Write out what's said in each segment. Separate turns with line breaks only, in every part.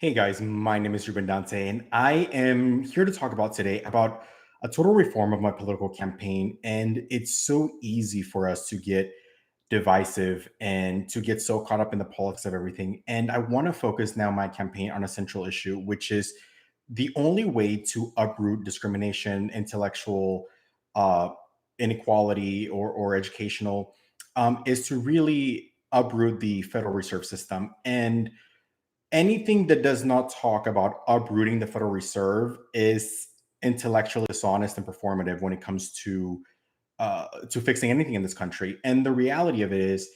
Hey guys, my name is Ruben Dante, and I am here to talk about today about a total reform of my political campaign. And it's so easy for us to get divisive and to get so caught up in the politics of everything. And I want to focus now my campaign on a central issue, which is the only way to uproot discrimination, intellectual uh, inequality, or educational, is to really uproot the Federal Reserve System. And anything that does not talk about uprooting the Federal Reserve is intellectually dishonest and performative when it comes to fixing anything in this country. And the reality of it is,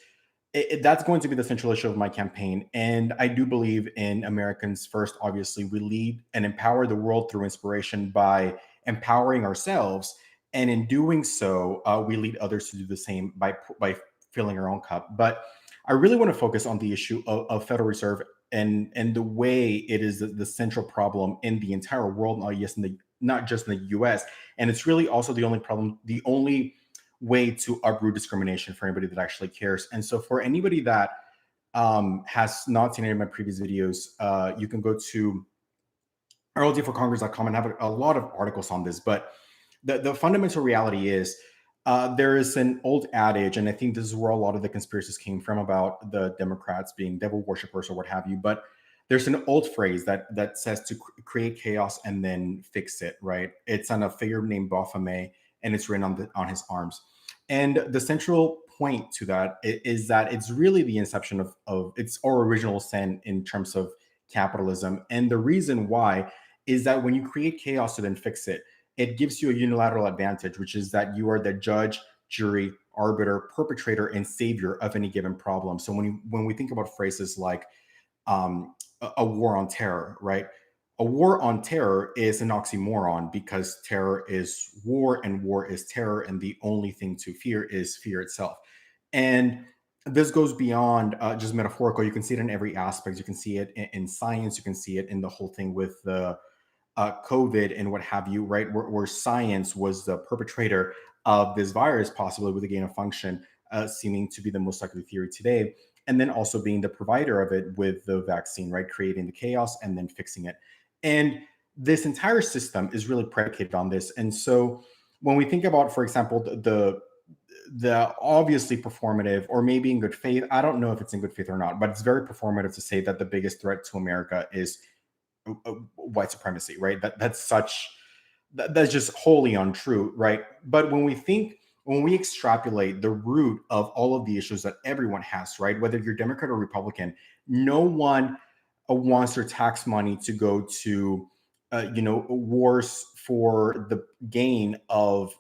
that's going to be the central issue of my campaign. And I do believe in Americans first. Obviously, we lead and empower the world through inspiration by empowering ourselves, and in doing so, we lead others to do the same by filling our own cup. But I really want to focus on the issue of Federal Reserve and the way it is the central problem in the entire world, not just in the U.S. And it's really also the only problem, the only way to uproot discrimination for anybody that actually cares. And so, for anybody that has not seen any of my previous videos, you can go to rldforcongress.com and have a lot of articles on this. But the fundamental reality is, there is an old adage, and I think this is where a lot of the conspiracies came from about the Democrats being devil worshippers or what have you. But there's an old phrase that says to create chaos and then fix it. Right? It's on a figure named Baphomet, and it's written on his arms. And the central point to that is that it's really the inception of its or original sin in terms of capitalism. And the reason why is that when you create chaos to then fix it, it gives you a unilateral advantage, which is that you are the judge, jury, arbiter, perpetrator, and savior of any given problem. So when we think about phrases like a war on terror, right? A war on terror is an oxymoron because terror is war and war is terror, and the only thing to fear is fear itself. And this goes beyond just metaphorical. You can see it in every aspect. You can see it in science. You can see it in the whole thing with the COVID and what have you, right? Where science was the perpetrator of this virus, possibly with a gain of function, seeming to be the most likely theory today. And then also being the provider of it with the vaccine, right? Creating the chaos and then fixing it. And this entire system is really predicated on this. And so when we think about, for example, the obviously performative, or maybe in good faith, I don't know if it's in good faith or not, but it's very performative to say that the biggest threat to America is white supremacy, right? That's just wholly untrue, right? But when we extrapolate the root of all of the issues that everyone has, right? Whether you're Democrat or Republican, no one wants their tax money to go to wars for the gain of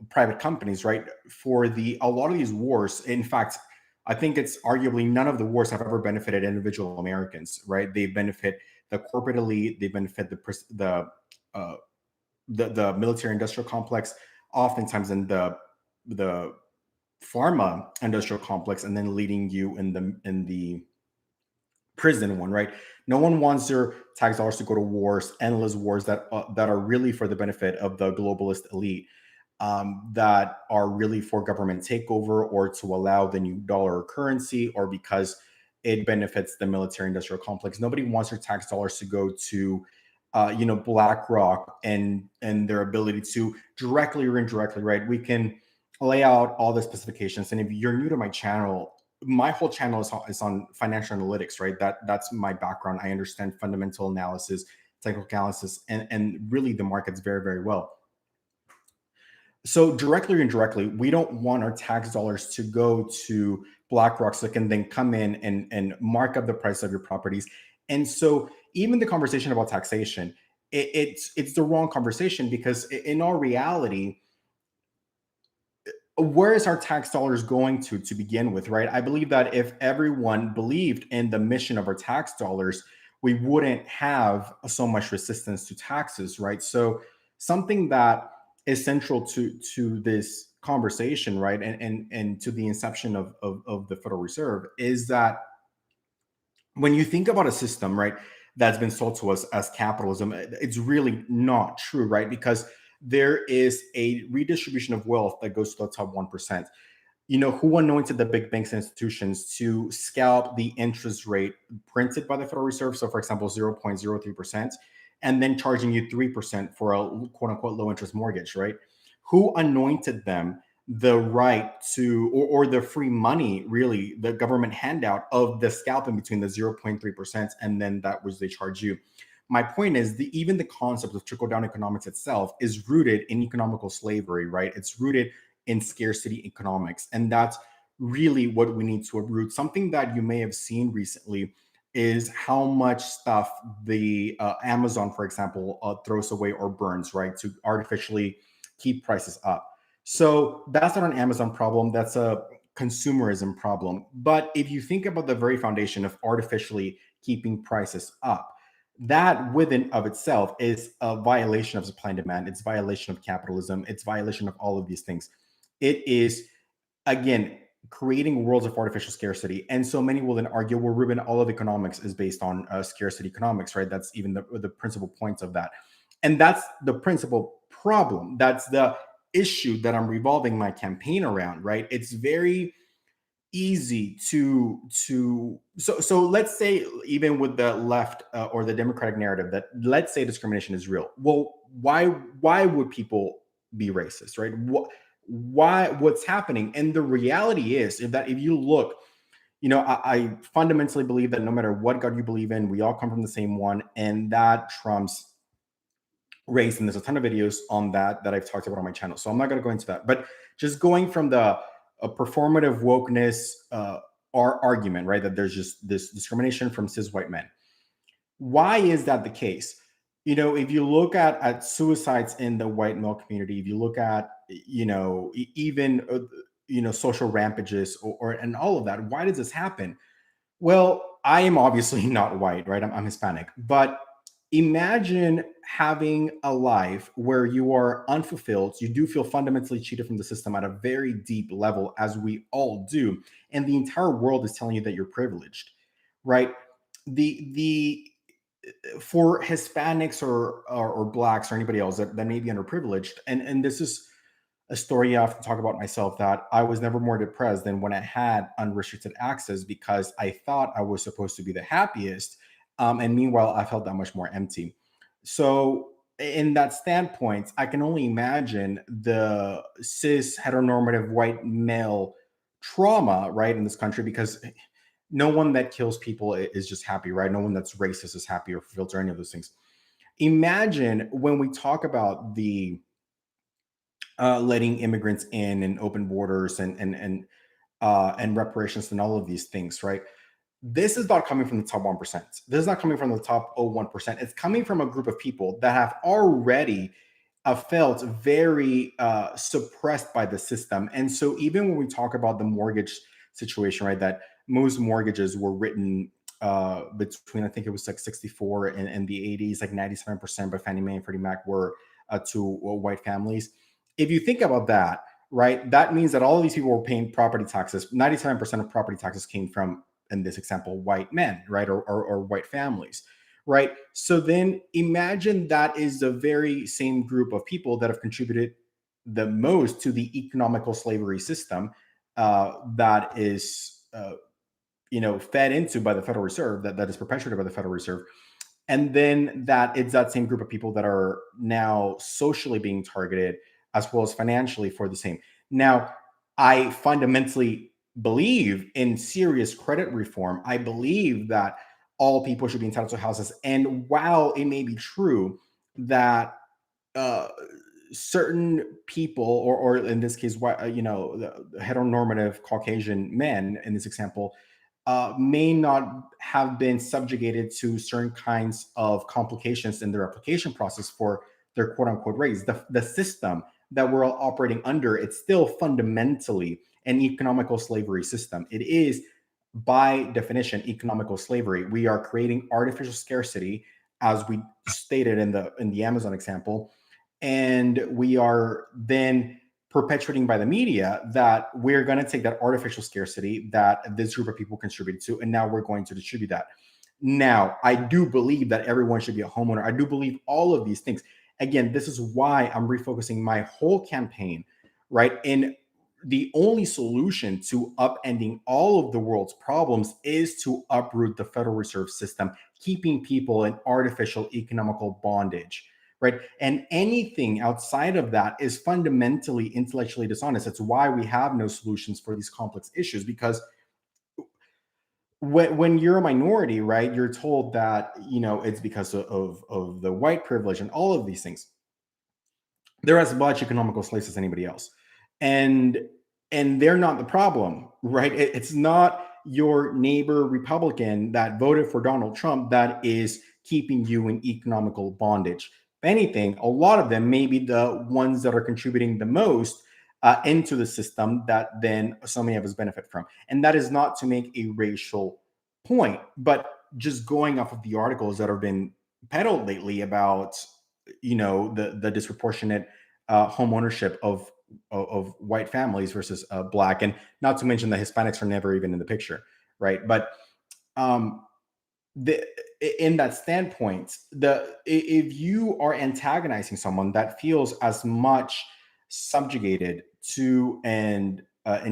private companies, right? For the a lot of these wars, in fact, I think it's arguably none of the wars have ever benefited individual Americans, right? They benefit the corporate elite, they benefit uh, the military industrial complex, oftentimes in the pharma industrial complex, and then leading you in the prison one, right? No one wants their tax dollars to go to wars, endless wars that are really for the benefit of the globalist elite, that are really for government takeover or to allow the new dollar currency, or because it benefits the military industrial complex. Nobody wants their tax dollars to go to BlackRock and their ability to directly or indirectly, right? We can lay out all the specifications. And if you're new to my channel, my whole channel is on financial analytics, right? That's my background. I understand fundamental analysis, technical analysis, and really the markets very, very well. So directly or indirectly, we don't want our tax dollars to go to BlackRock so it can then come in and mark up the price of your properties. And so even the conversation about taxation, it's the wrong conversation, because in all reality, where is our tax dollars going to begin with, right? I believe that if everyone believed in the mission of our tax dollars, we wouldn't have so much resistance to taxes, right? So something that is central to this conversation, right, and to the inception of the Federal Reserve, is that when you think about a system, right, that's been sold to us as capitalism, it's really not true, right? Because there is a redistribution of wealth that goes to the top 1%. who anointed the big banks and institutions to scalp the interest rate printed by the Federal Reserve? So, for example, 0.03%, and then charging you 3% for a quote unquote low interest mortgage, right? Who anointed them the right to, or the free money, really, the government handout of the scalping between the 0.3% and then that which they charge you? My point is, even the concept of trickle down economics itself is rooted in economical slavery, right? It's rooted in scarcity economics. And that's really what we need to uproot. Something that you may have seen recently is how much stuff the Amazon, for example, throws away or burns, right, to artificially keep prices up. So that's not an Amazon problem. That's a consumerism problem. But if you think about the very foundation of artificially keeping prices up, that within of itself is a violation of supply and demand. It's violation of capitalism. It's violation of all of these things. It is, again, creating worlds of artificial scarcity. And so many will then argue, well, Ruben, all of economics is based on scarcity economics, right? That's even the principal points of that. And that's the principal problem. That's the issue that I'm revolving my campaign around, right? It's very easy so let's say, even with the left or the democratic narrative, that let's say discrimination is real. Well, why would people be racist, right? What's happening? And the reality is, if you look, I fundamentally believe that no matter what God you believe in, we all come from the same one, and that trumps race. And there's a ton of videos on that I've talked about on my channel, so I'm not going to go into that. But just going from the performative wokeness argument, right, that there's just this discrimination from cis white men. Why is that the case? If you look at suicides in the white male community, if you look at even social rampages and all of that, why does this happen? Well, I am obviously not white, right? I'm Hispanic. But imagine having a life where you are unfulfilled. You do feel fundamentally cheated from the system at a very deep level, as we all do. And the entire world is telling you that you're privileged, right? The For Hispanics or blacks or anybody else that may be underprivileged, and this is a story I often talk about myself, that I was never more depressed than when I had unrestricted access, because I thought I was supposed to be the happiest. And meanwhile, I felt that much more empty. So, in that standpoint, I can only imagine the cis heteronormative white male trauma, right, in this country, because no one that kills people is just happy, right? No one that's racist is happy or fulfilled or any of those things. Imagine when we talk about the letting immigrants in and open borders and reparations and all of these things, right? This is not coming from the top 1%. This is not coming from the top 0.1%. It's coming from a group of people that have already felt very suppressed by the system. And so even when we talk about the mortgage situation, right, that most mortgages were written between, I think it was like 64 and the 80s, like 97% by Fannie Mae and Freddie Mac were to white families. If you think about that, right, that means that all of these people were paying property taxes. 97% of property taxes came from, in this example, white men, right, or white families, right? So then imagine that is the very same group of people that have contributed the most to the economical slavery system that is, fed into by the Federal Reserve, that is perpetuated by the Federal Reserve. And then that it's that same group of people that are now socially being targeted as well as financially for the same. Now, I fundamentally believe in serious credit reform. I believe that all people should be entitled to houses. And while it may be true that uh, certain people, or in this case, the heteronormative Caucasian men in this example, may not have been subjugated to certain kinds of complications in their application process for their quote unquote race. The system that we're all operating under, it's still fundamentally an economical slavery system. It is, by definition, economical slavery. We are creating artificial scarcity, as we stated in the Amazon example, and we are then perpetuating by the media that we're going to take that artificial scarcity that this group of people contributed to, and now we're going to distribute that. Now, I do believe that everyone should be a homeowner. I do believe all of these things. Again, this is why I'm refocusing my whole campaign, right, in the only solution to upending all of the world's problems is to uproot the Federal Reserve System, keeping people in artificial economical bondage, right? And anything outside of that is fundamentally intellectually dishonest. That's why we have no solutions for these complex issues, because when you're a minority, right, you're told that, it's because of the white privilege and all of these things. They're as much economical slaves as anybody else, and they're not the problem, right? It's not your neighbor Republican that voted for Donald Trump that is keeping you in economical bondage. If anything, a lot of them may be the ones that are contributing the most into the system that then so many of us benefit from. And that is not to make a racial point, but just going off of the articles that have been peddled lately about, the disproportionate home ownership of white families versus black, and not to mention the Hispanics are never even in the picture, right? But um, the in that standpoint, if you are antagonizing someone that feels as much subjugated to and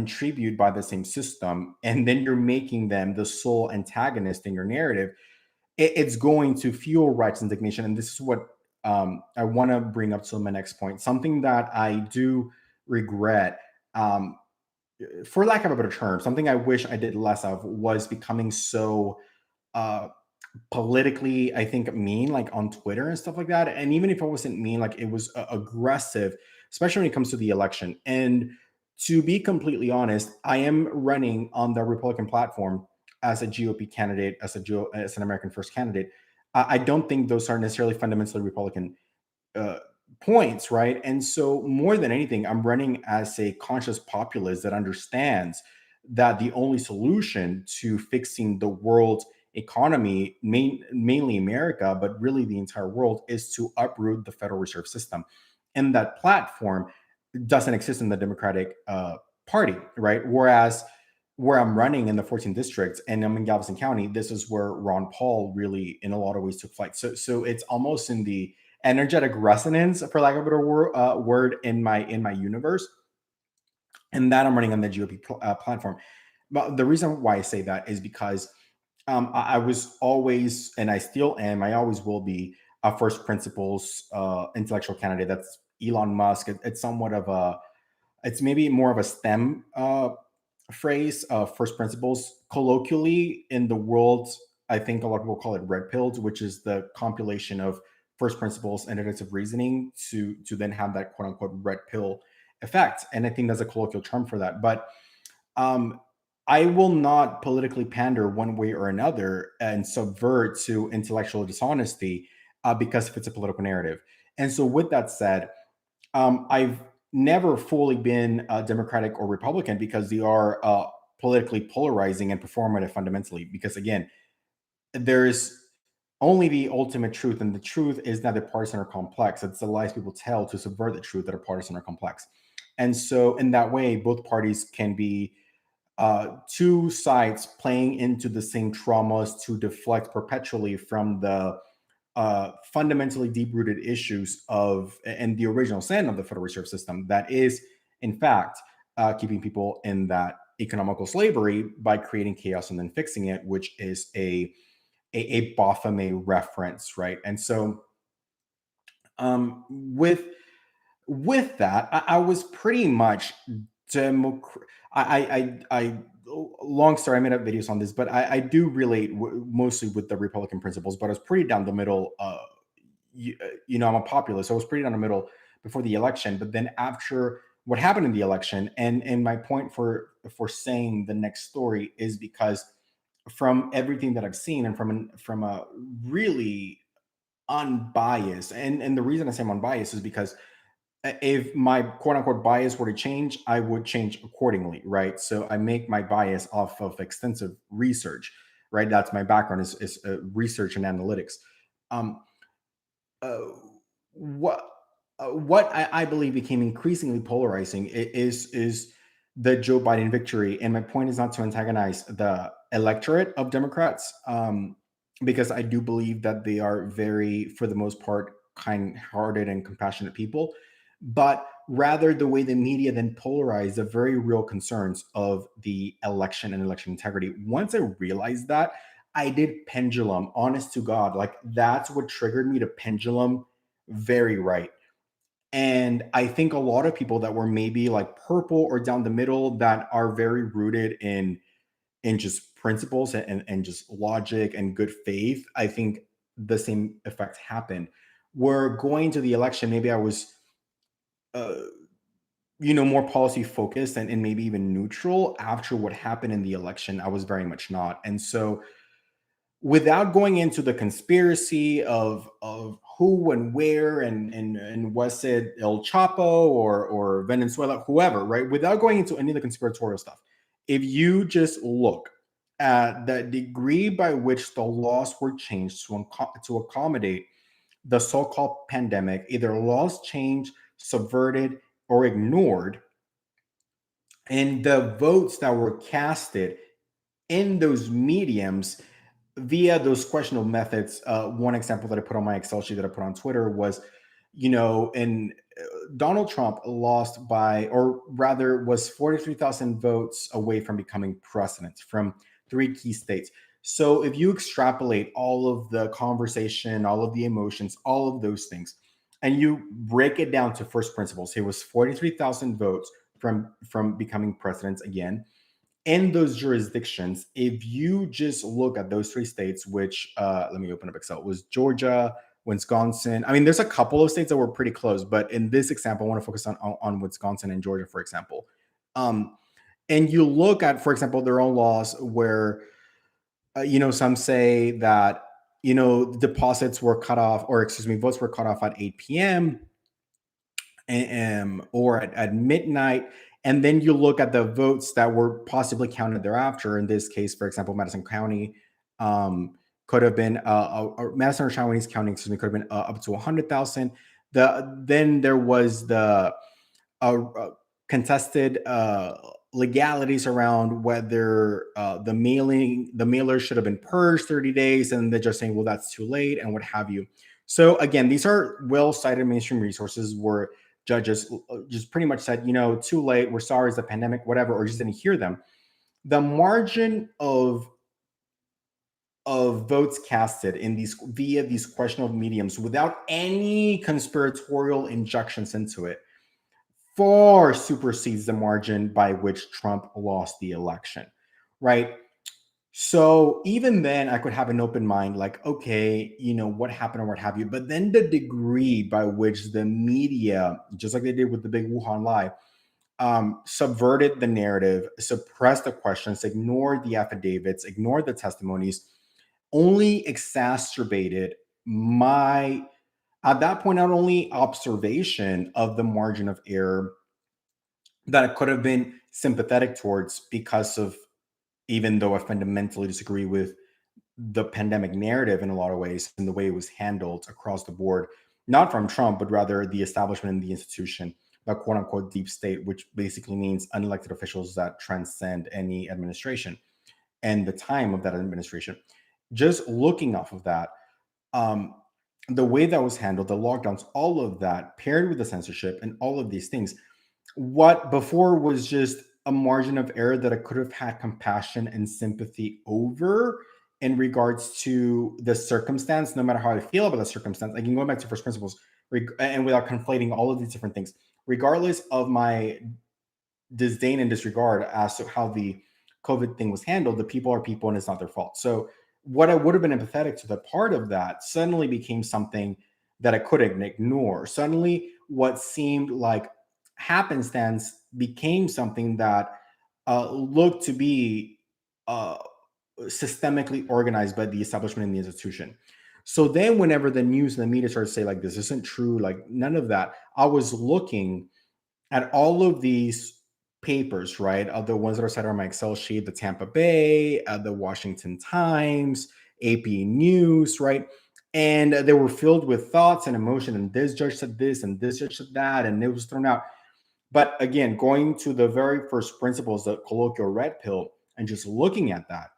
tribute by the same system, and then you're making them the sole antagonist in your narrative, it's going to fuel righteous indignation. And this is what I want to bring up to my next point. Something that I do regret, um, for lack of a better term, something I wish I did less of, was becoming so uh, politically, I think, mean, like on Twitter and stuff like that. And even if I wasn't mean, like it was aggressive, especially when it comes to the election. And to be completely honest, I am running on the Republican platform as a GOP candidate, as an American First candidate. I don't think those are necessarily fundamentally Republican uh, points, right? And so, more than anything, I'm running as a conscious populist that understands that the only solution to fixing the world economy, mainly America, but really the entire world, is to uproot the Federal Reserve System. And that platform doesn't exist in the Democratic Party, right? Whereas where I'm running in the 14th district and I'm in Galveston County, this is where Ron Paul really, in a lot of ways, took flight. So it's almost in the energetic resonance, for lack of a better word, in my universe, and that I'm running on the GOP platform. But the reason why I say that is because I was always, and I still am, I always will be, a first principles intellectual candidate. That's Elon Musk. It's somewhat of a, it's maybe more of a STEM phrase, first principles. Colloquially in the world, I think a lot of people call it red pilled, which is the compilation of first principles and deductive reasoning to then have that quote unquote red pill effect. And I think that's a colloquial term for that. But um, I will not politically pander one way or another and subvert to intellectual dishonesty because if it's a political narrative. And so, with that said, I've never fully been Democratic or Republican because they are politically polarizing and performative fundamentally. Because again, there's only the ultimate truth, and the truth is neither partisan or complex. It's the lies people tell to subvert the truth that are partisan or complex. And so, in that way, both parties can be two sides playing into the same traumas to deflect perpetually from the fundamentally deep rooted issues of and the original sin of the Federal Reserve System that is, in fact, keeping people in that economical slavery by creating chaos and then fixing it, which is a Baphomet reference, right? And so, with that, I was pretty much Democrat. I long story. I made up videos on this, but I do relate mostly with the Republican principles. But I was pretty down the middle. I'm a populist, so I was pretty down the middle before the election. But then after what happened in the election, and my point for saying the next story is because from everything that I've seen and from a really unbiased, and the reason I say I'm unbiased is because if my quote unquote bias were to change, I would change accordingly, right? So I make my bias off of extensive research, right? That's my background is research and analytics. Um, uh, what what I believe became increasingly polarizing is the Joe Biden victory, and my point is not to antagonize the electorate of Democrats, because I do believe that they are very, for the most part, kind-hearted and compassionate people. but rather the way the media then polarized the very real concerns of the election and election integrity. Once I realized that, I did pendulum, honest to God. Like, that's what triggered me to pendulum very right. And I think a lot of people that were maybe like purple or down the middle, that are very rooted in just principles and just logic and good faith, I think the same effect happened. We're going to the election. Maybe I was, uh, more policy focused and maybe even neutral. After what happened in the election, I was very much not. And so, without going into the conspiracy of who and where and was it El Chapo or Venezuela, whoever, right? Without going into any of the conspiratorial stuff, if you just look at the degree by which the laws were changed to accommodate the so-called pandemic, either laws changed, subverted, or ignored, and the votes that were casted in those mediums via those questionable methods. One example that I put on my Excel sheet that I put on Twitter was, in Donald Trump lost by, or rather, was 43,000 votes away from becoming president from three key states. So if you extrapolate all of the conversation, all of the emotions, all of those things, and you break it down to first principles, he was 43,000 votes from becoming president again in those jurisdictions. If you just look at those three states, which, let me open up Excel, it was Georgia, Wisconsin. I mean, there's a couple of states that were pretty close, but in this example, I want to focus on Wisconsin and Georgia, for example. Um, and you look at, for example, their own laws where, some say that, deposits were cut off, or excuse me, votes were cut off at 8 p.m. Or at midnight. And then you look at the votes that were possibly counted thereafter. In this case, for example, Madison County, um, could have been, Madison or Shawini's County, excuse me, could have been up to 100,000. Then there was the contested legalities around whether the mailer should have been purged 30 days, and they're just saying, well, that's too late, and what have you. So again, these are well cited mainstream resources where judges just pretty much said, too late, we're sorry, it's a pandemic, whatever, or just didn't hear them. The margin of votes casted in these via these questionable mediums without any conspiratorial injections into it far supersedes the margin by which Trump lost the election, right? So even then, I could have an open mind, like, okay, what happened or what have you. But then the degree by which the media, just like they did with the big Wuhan lie, subverted the narrative, suppressed the questions, ignored the affidavits, ignored the testimonies, only exacerbated my, at that point, not only observation of the margin of error that I could have been sympathetic towards, because of, even though I fundamentally disagree with the pandemic narrative in a lot of ways and the way it was handled across the board, not from Trump, but rather the establishment and the institution, the quote unquote deep state, which basically means unelected officials that transcend any administration and the time of that administration. Just looking off of that, um, the way that was handled, the lockdowns, all of that paired with the censorship and all of these things, what before was just a margin of error that I could have had compassion and sympathy over in regards to the circumstance, no matter how I feel about the circumstance. I can go back to first principles, and without conflating all of these different things, regardless of my disdain and disregard as to how the COVID thing was handled, the people are people and it's not their fault. So what I would have been empathetic to, the part of that suddenly became something that I couldn't ignore. Suddenly, what seemed like happenstance became something that looked to be uh, systemically organized by the establishment and the institution. So then, whenever the news and the media started to say, like, this isn't true, like, none of that, I was looking at all of these papers, right? The ones that are set on my Excel sheet, the Tampa Bay, the Washington Times, AP News, right? And they were filled with thoughts and emotion. And this judge said this, and this judge said that, and it was thrown out. But again, going to the very first principles, the colloquial red pill, and just looking at that,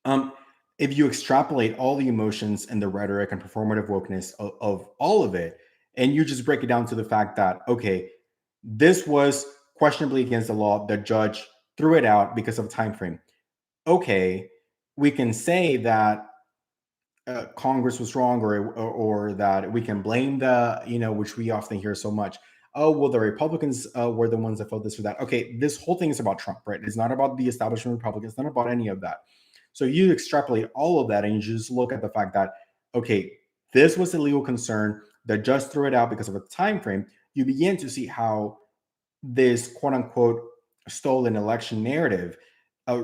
um, if you extrapolate all the emotions and the rhetoric and performative wokeness of all of it, and you just break it down to the fact that, okay, this was questionably against the law. The judge threw it out because of time frame. Okay, we can say that Congress was wrong, or that we can blame the, which we often hear so much. Oh well, the Republicans were the ones that felt this or that. Okay, this whole thing is about Trump, right? It's not about the establishment Republicans. It's not about any of that. So you extrapolate all of that, and you just look at the fact that, okay, this was a legal concern. The judge threw it out because of a time frame. You begin to see how this quote unquote stolen election narrative, uh,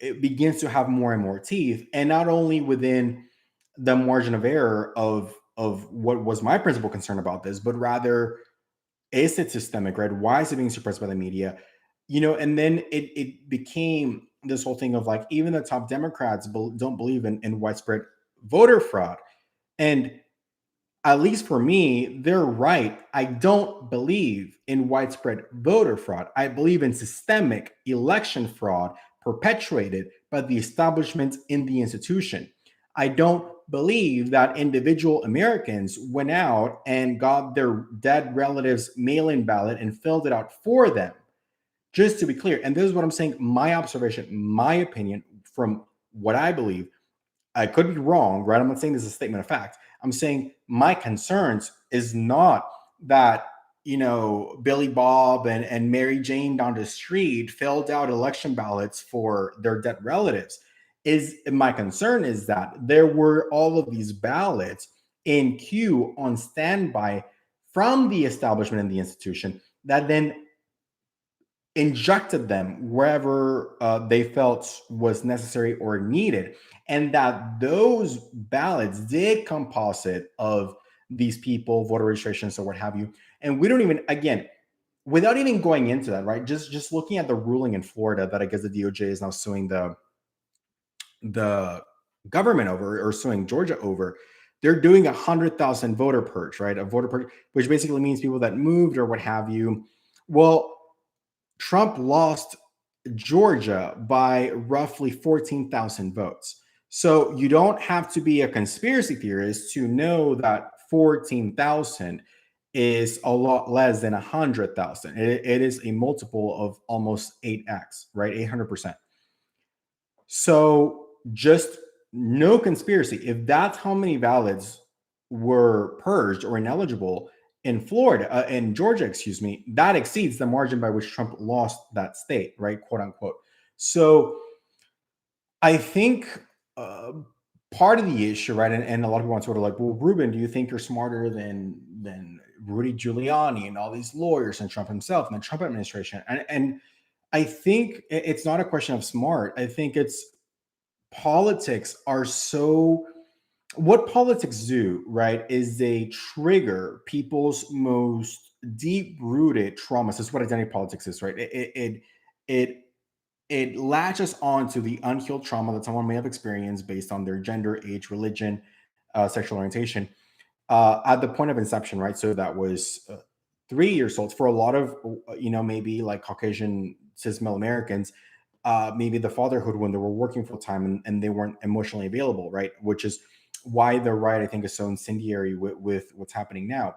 it begins to have more and more teeth, and not only within the margin of error of what was my principal concern about this, but rather, is it systemic, right? Why is it being suppressed by the media? And then it became this whole thing of like, even the top Democrats don't believe in widespread voter fraud. And at least for me, they're right. I don't believe in widespread voter fraud. I believe in systemic election fraud perpetuated by the establishment in the institution. I don't believe that individual Americans went out and got their dead relatives' mail in ballot and filled it out for them. Just to be clear, and this is what I'm saying, my observation, my opinion from what I believe. I could be wrong, right? I'm not saying this is a statement of fact. I'm saying my concerns is not that, Billy Bob and Mary Jane down the street filled out election ballots for their dead relatives. Is my concern is that there were all of these ballots in queue on standby from the establishment and the institution that then injected them wherever they felt was necessary or needed, and that those ballots did composite of these people, voter registrations or what have you. And we don't even, again, without even going into that, right? Just looking at the ruling in Florida that I guess the DOJ is now suing the government over, or suing Georgia over. They're doing 100,000 voter purge, right? A voter purge, which basically means people that moved or what have you. Well, Trump lost Georgia by roughly 14,000 votes. So you don't have to be a conspiracy theorist to know that 14,000 is a lot less than 100,000. It is a multiple of almost 8x, right? 800%. So just no conspiracy. If that's how many ballots were purged or ineligible in Florida, in Georgia, excuse me, that exceeds the margin by which Trump lost that state, right? Quote unquote. So I think part of the issue, right, and a lot of people on Twitter are like, well, Ruben, do you think you're smarter than Rudy Giuliani and all these lawyers and Trump himself and the Trump administration? And I think it's not a question of smart. I think it's politics are so, what politics do, right, is they trigger people's most deep rooted traumas. This is what identity politics is, right? It it latches on to the unhealed trauma that someone may have experienced based on their gender, age, religion, sexual orientation, at the point of inception, right? So that was 3 years old. For a lot of, maybe like Caucasian cis male Americans, maybe the fatherhood when they were working full time, and they weren't emotionally available, right? Which is why the right, I think, is so incendiary with what's happening now.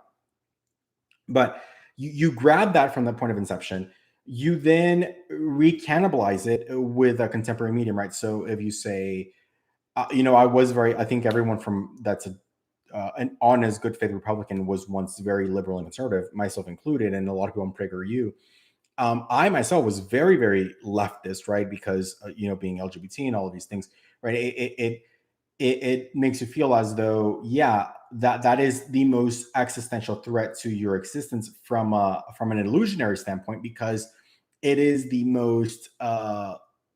But you grab that from the point of inception, you then recannibalize it with a contemporary medium, right? So if you say, I think everyone from that's an honest, good faith Republican was once very liberal and conservative, myself included, and a lot of people on PragerU. I myself was very, very leftist, right? Because being LGBT and all of these things, right? It makes you feel as though, yeah, that is the most existential threat to your existence from an illusionary standpoint, because it is the most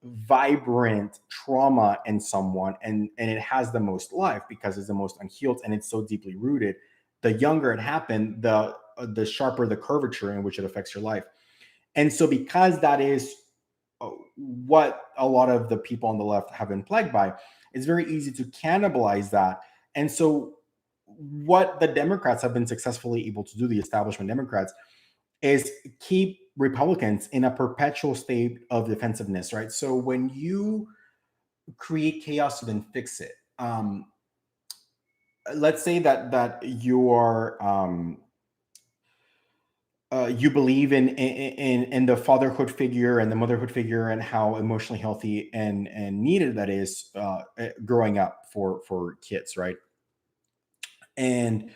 vibrant trauma in someone, and it has the most life because it's the most unhealed and it's so deeply rooted. The younger it happened, the sharper the curvature in which it affects your life. And so, because that is what a lot of the people on the left have been plagued by, it's very easy to cannibalize that. And so, what the Democrats have been successfully able to do, the establishment Democrats, is keep Republicans in a perpetual state of defensiveness, right? So, when you create chaos to then fix it, let's say that you are you believe in the fatherhood figure and the motherhood figure and how emotionally healthy and needed that is growing up for kids, right? And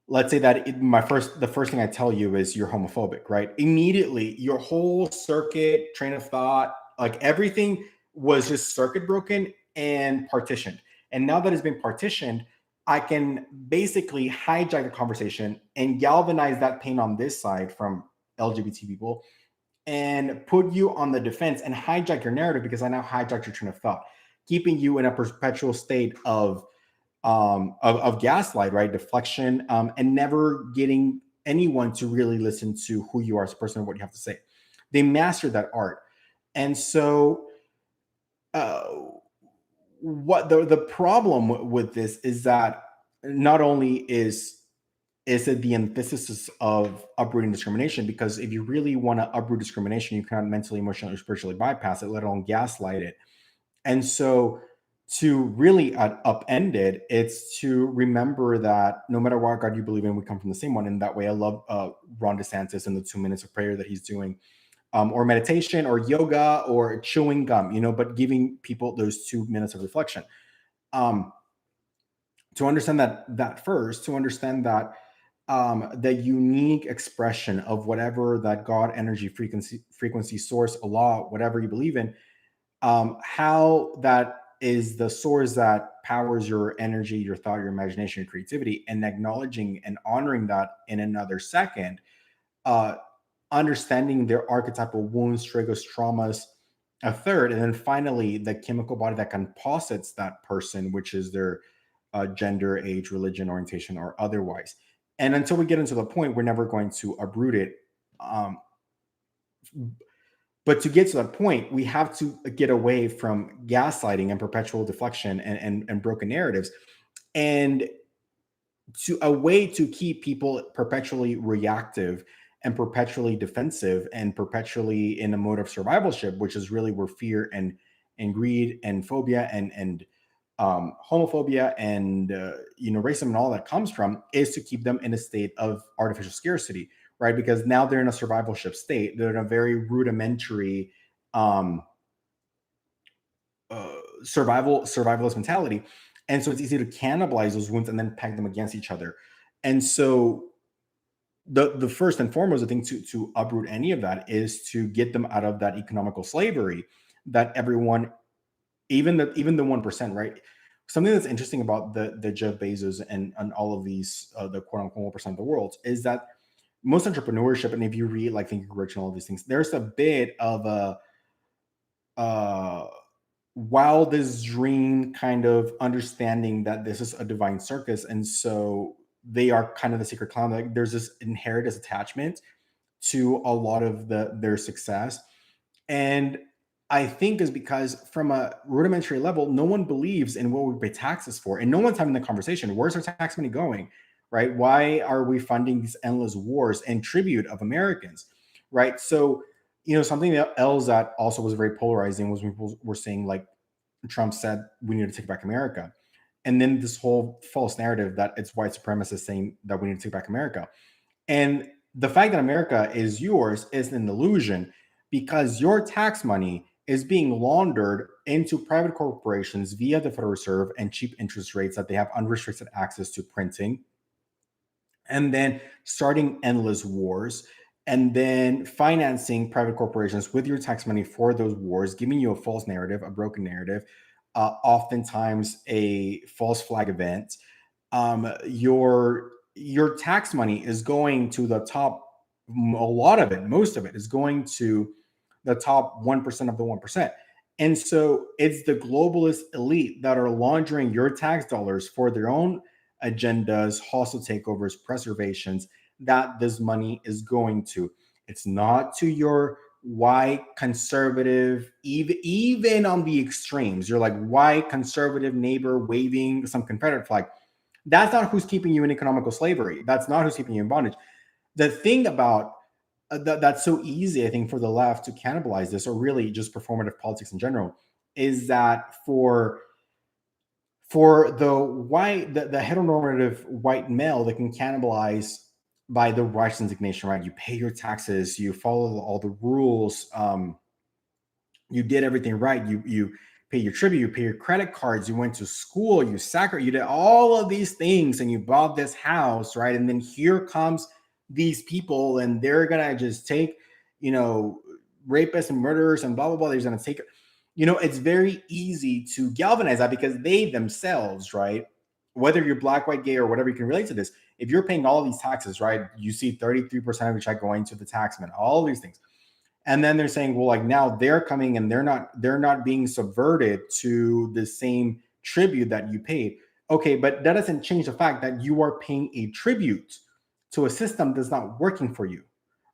let's say that the first thing I tell you is you're homophobic, right? Immediately, your whole circuit, train of thought, like everything was just circuit broken and partitioned. And now that it's been partitioned, I can basically hijack the conversation and galvanize that pain on this side from LGBT people and put you on the defense and hijack your narrative because I now hijacked your train of thought, keeping you in a perpetual state of gaslight, right? Deflection, and never getting anyone to really listen to who you are as a person and what you have to say. They master that art. And so, uh, what the problem with this is that not only is it the antithesis of uprooting discrimination, because if you really want to uproot discrimination, you cannot mentally, emotionally, or spiritually bypass it, let alone gaslight it. And so, to really upend it, it's to remember that no matter what God you believe in, we come from the same one. And that way, I love Ron DeSantis and the 2 minutes of prayer that he's doing, or meditation, or yoga, or chewing gum, but giving people those 2 minutes of reflection. Um, to understand that first, to understand that the unique expression of whatever that God energy frequency source, Allah, whatever you believe in, how that is the source that powers your energy, your thought, your imagination, your creativity, and acknowledging and honoring that in another second, uh, understanding their archetypal wounds, triggers, traumas, a third, and then finally the chemical body that composites that person, which is their gender, age, religion, orientation, or otherwise. And until we get into the point, we're never going to uproot it. Um, but to get to that point, we have to get away from gaslighting and perpetual deflection and broken narratives, and to a way to keep people perpetually reactive and perpetually defensive and perpetually in a mode of survivalship, which is really where fear and greed and phobia and homophobia and racism and all that comes from, is to keep them in a state of artificial scarcity, right? Because now they're in a survivalship state. They're in a very rudimentary um, survivalist mentality, and so it's easy to cannibalize those wounds and then peg them against each other. And so the first and foremost, I think, to uproot any of that is to get them out of that economical slavery that everyone, even the 1%, right? Something that's interesting about the Jeff Bezos and all of these the quote unquote 1% of the world is that most entrepreneurship, and if you read like Think Congressional, all these things, there's a bit of a uh wildest dream kind of understanding that this is a divine circus, and so they are kind of the secret clown. Like there's this inherited attachment to a lot of their success. And I think is because from a rudimentary level, no one believes in what we pay taxes for. And no one's having the conversation. Where's our tax money going? Right? Why are we funding these endless wars and tribute of Americans? Right. So, something else that also was very polarizing was when people were saying, like, Trump said, we need to take back America. And then this whole false narrative that it's white supremacists saying that we need to take back America. And the fact that America is yours is an illusion, because your tax money is being laundered into private corporations via the Federal Reserve and cheap interest rates that they have unrestricted access to printing, and then starting endless wars, and then financing private corporations with your tax money for those wars, giving you a false narrative, a broken narrative, oftentimes a false flag event. Your tax money is going to the top. A lot of it, most of it, is going to the top 1% of the 1%. And so it's the globalist elite that are laundering your tax dollars for their own agendas, hostile takeovers, preservations, that this money is going to. It's not to your white conservative, even on the extremes. You're like white conservative neighbor waving some Confederate flag. That's not who's keeping you in economical slavery. That's not who's keeping you in bondage. The thing about that's so easy, I think, for the left to cannibalize this, or really just performative politics in general, is that for the heteronormative white male that can cannibalize by the righteous indignation, right? You pay your taxes, you follow all the rules, you did everything right. You pay your tribute, you pay your credit cards, you went to school, you did all of these things, and you bought this house, right? And then here comes these people, and they're gonna just take, you know, rapists and murderers and blah blah blah. They're gonna take, it's very easy to galvanize that because they themselves, right? Whether you're black, white, gay, or whatever, you can relate to this. If you're paying all of these taxes, right? You see 33% of your check going to the taxman, all these things, and then they're saying, well, like now they're coming and they're not being subverted to the same tribute that you paid. Okay, but that doesn't change the fact that you are paying a tribute to a system that's not working for you,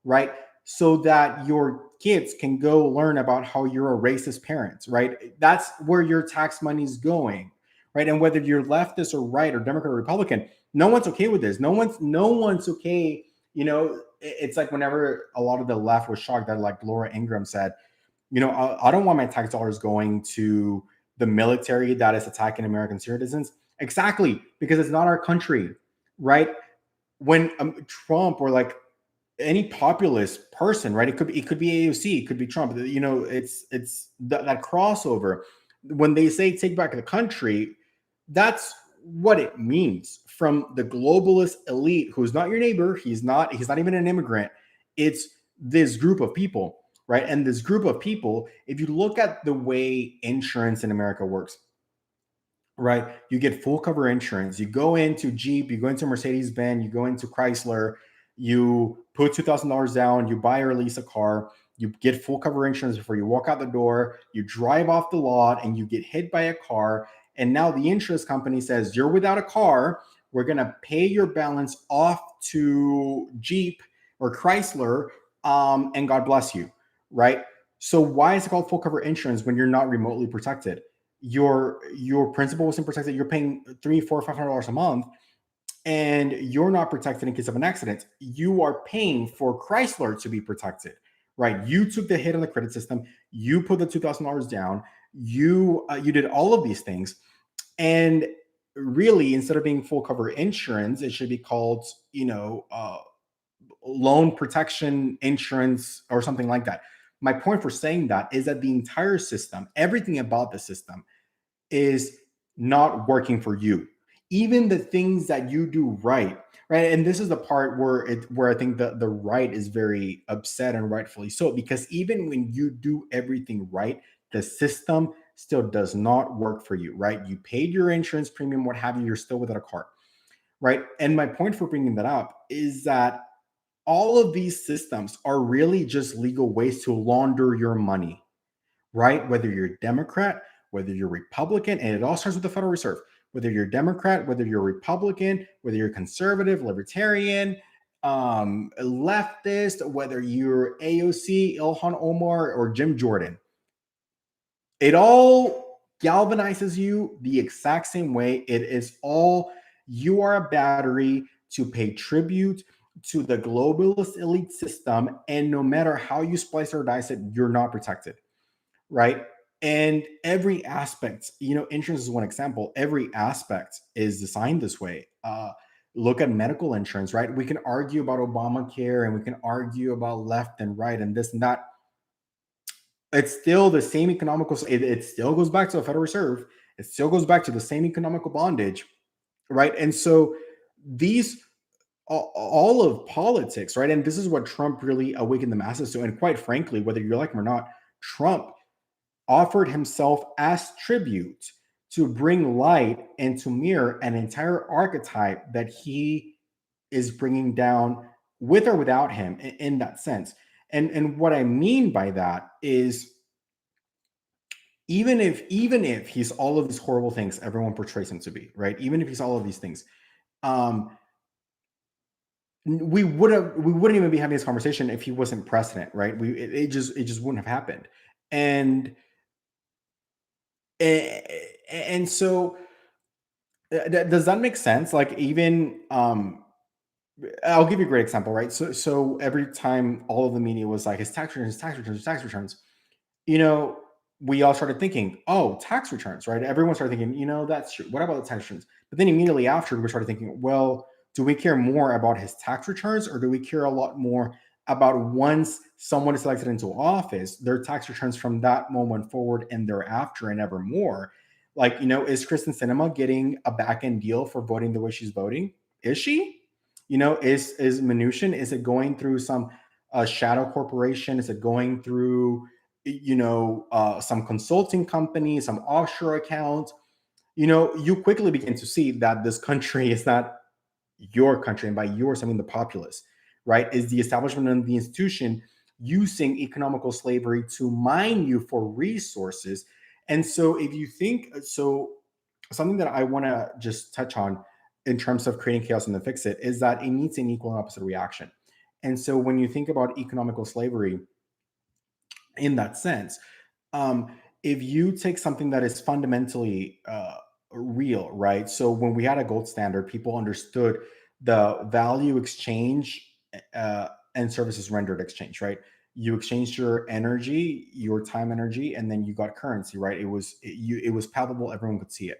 right? So that your kids can go learn about how you're a racist parent, right? That's where your tax money's going, right? And whether you're leftist or right or Democrat or Republican, no one's okay with this. No one's okay. It's like whenever a lot of the left was shocked that like Laura Ingraham said, I don't want my tax dollars going to the military that is attacking American citizens. Exactly, because it's not our country, right? When Trump or like any populist person, right? It could be AOC, it could be Trump. It's that crossover. When they say take back the country, that's what it means from the globalist elite, who's not your neighbor. He's not even an immigrant. It's this group of people, right? And this group of people, if you look at the way insurance in America works, right? You get full cover insurance. You go into Jeep, you go into Mercedes Benz, you go into Chrysler, you put $2,000 down, you buy or lease a car, you get full cover insurance before you walk out the door, you drive off the lot, and you get hit by a car. And now the insurance company says, you're without a car. We're going to pay your balance off to Jeep or Chrysler, and God bless you, right? So why is it called full cover insurance when you're not remotely protected? Your principal wasn't protected. You're paying $300, $400, $500 a month, and you're not protected in case of an accident. You are paying for Chrysler to be protected, right? You took the hit on the credit system. You put the $2,000 down. You did all of these things, and really, instead of being full cover insurance, it should be called, loan protection insurance or something like that. My point for saying that is that the entire system, everything about the system, is not working for you. Even the things that you do right, right? And this is the part where I think the right is very upset, and rightfully so, because even when you do everything right, the system still does not work for you, right? You paid your insurance premium, what have you, you're still without a car, right? And my point for bringing that up is that all of these systems are really just legal ways to launder your money, right? Whether you're Democrat, whether you're Republican, and it all starts with the Federal Reserve. Whether you're Democrat, whether you're Republican, whether you're conservative, libertarian, leftist, whether you're AOC, Ilhan Omar, or Jim Jordan, it all galvanizes you the exact same way. It is all, you are a battery to pay tribute to the globalist elite system. And no matter how you splice or dice it, you're not protected, right? And every aspect, insurance is one example. Every aspect is designed this way. Look at medical insurance, right? We can argue about Obamacare, and we can argue about left and right and this and that. It's still the same economical. It still goes back to the Federal Reserve. It still goes back to the same economical bondage, right? And so these all of politics, right? And this is what Trump really awakened the masses to. And quite frankly, whether you like him or not, Trump offered himself as tribute to bring light and to mirror an entire archetype that he is bringing down with or without him in that sense. And what I mean by that is, even if he's all of these horrible things everyone portrays him to be, right? Even if he's all of these things, um, we wouldn't even be having this conversation if he wasn't president, right? It just wouldn't have happened. And and so does that make sense? Like, even I'll give you a great example, right? So every time all of the media was like his tax returns, tax returns, tax returns, you know, we all started thinking, oh, tax returns, right? Everyone started thinking, that's true. What about the tax returns? But then immediately after, we started thinking, well, Do we care more about his tax returns, or do we care a lot more about once someone is elected into office, their tax returns from that moment forward and thereafter and evermore? Like, is Kristen Sinema getting a back end deal for voting the way she's voting? Is she? Is Mnuchin? Is it going through some shadow corporation? Is it going through some consulting company, some offshore account? You quickly begin to see that this country is not your country, and by yours, I mean the populace, right? Is the establishment and the institution using economical slavery to mine you for resources? And so, if you think so, something that I want to just touch on in terms of creating chaos and then fix it is that it needs an equal and opposite reaction. And so, when you think about economical slavery in that sense, um, if you take something that is fundamentally real, right? So when we had a gold standard, people understood the value exchange and services rendered exchange, right? You exchanged your energy, your time energy, and then you got currency, right? It was palpable, everyone could see it.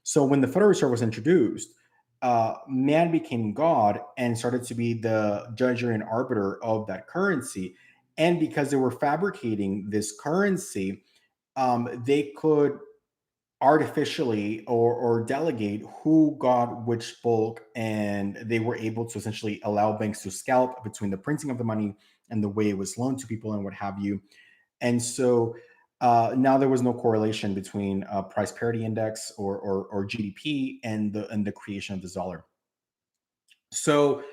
So when the Federal Reserve was introduced, man became God and started to be the judge and arbiter of that currency. And because they were fabricating this currency, they could artificially or delegate who got which bulk, and they were able to essentially allow banks to scalp between the printing of the money and the way it was loaned to people and what have you. And so now there was no correlation between price parity index or GDP and the creation of the dollar. So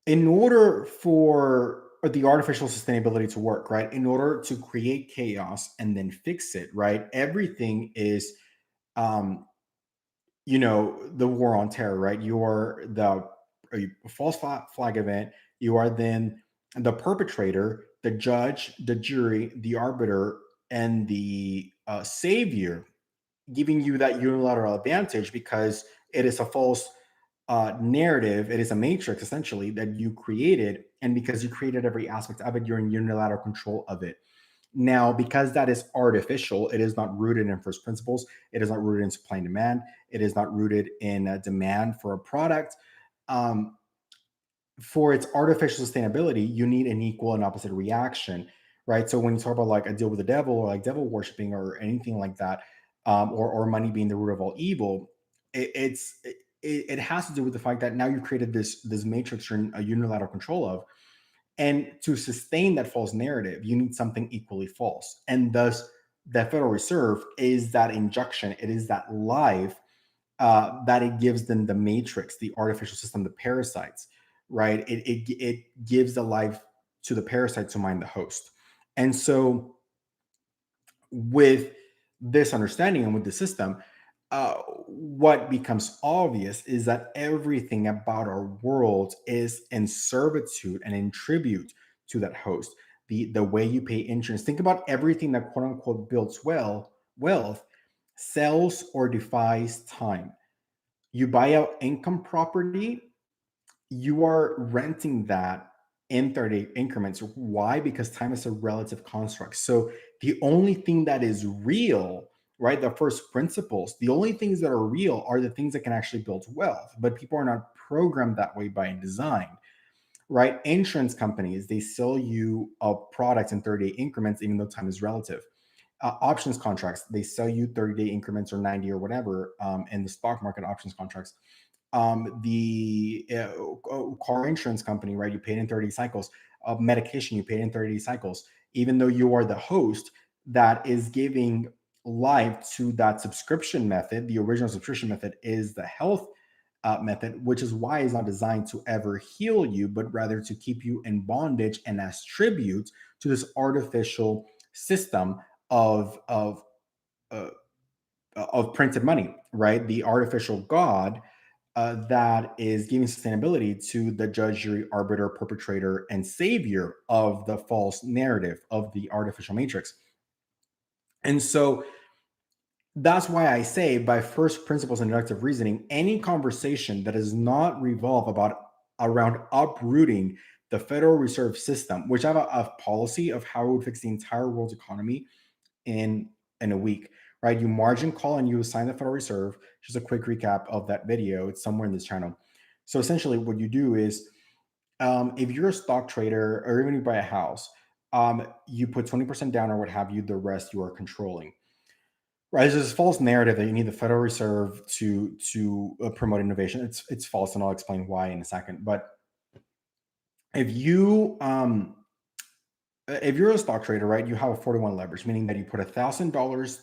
in order for the artificial sustainability to work, right? In order to create chaos and then fix it, right? Everything is um, the war on terror, right? You're the false flag event. You are then the perpetrator, the judge, the jury, the arbiter, and the savior, giving you that unilateral advantage because it is a false narrative. It is a matrix essentially that you created, and because you created every aspect of it, you're in unilateral control of it. Now, because that is artificial, it is not rooted in first principles. It is not rooted in supply and demand. It is not rooted in a demand for a product. Um, for its artificial sustainability, you need an equal and opposite reaction, right? So when you talk about like a deal with the devil or like devil worshiping or anything like that, or money being the root of all evil, it has to do with the fact that now you've created this matrix you're in a unilateral control of, and to sustain that false narrative, you need something equally false. And thus, the Federal Reserve is that injection, it is that life that it gives them the matrix, the artificial system, the parasites, right? It gives the life to the parasite to mind the host. And so, with this understanding and with the system, what becomes obvious is that everything about our world is in servitude and in tribute to that host. The way you pay insurance, think about everything that quote unquote builds wealth sells or defies time. You buy out income property, you are renting that in 30 increments. Why? Because time is a relative construct. So the only thing that is real, right? The first principles, the only things that are real are the things that can actually build wealth. But people are not programmed that way by design, right? Insurance companies, they sell you a product in 30-day increments, even though time is relative. Options contracts, they sell you 30-day increments or 90 or whatever, in the stock market options contracts. The car insurance company, right? You paid in 30 cycles. Medication, you paid in 30 cycles. Even though you are the host that is giving life to that subscription method, the original subscription method is the health method, which is why it's not designed to ever heal you, but rather to keep you in bondage and as tribute to this artificial system of uh, of printed money, right? The artificial God that is giving sustainability to the judge, jury, arbiter, perpetrator, and savior of the false narrative of the artificial matrix. And so that's why I say, by first principles and deductive reasoning, any conversation that does not revolve about around uprooting the Federal Reserve System, which I have a policy of how it would fix the entire world's economy in in a week, right? You margin call and you assign the Federal Reserve. Just a quick recap of that video. It's somewhere in this channel. So essentially, what you do is, if you're a stock trader or even you buy a house, you put 20% down or what have you, the rest you are controlling. Right, there's this false narrative that you need the Federal Reserve to promote innovation. It's false, and I'll explain why in a second. But if you if you're a stock trader, right, you have a 41 leverage, meaning that you put $1,000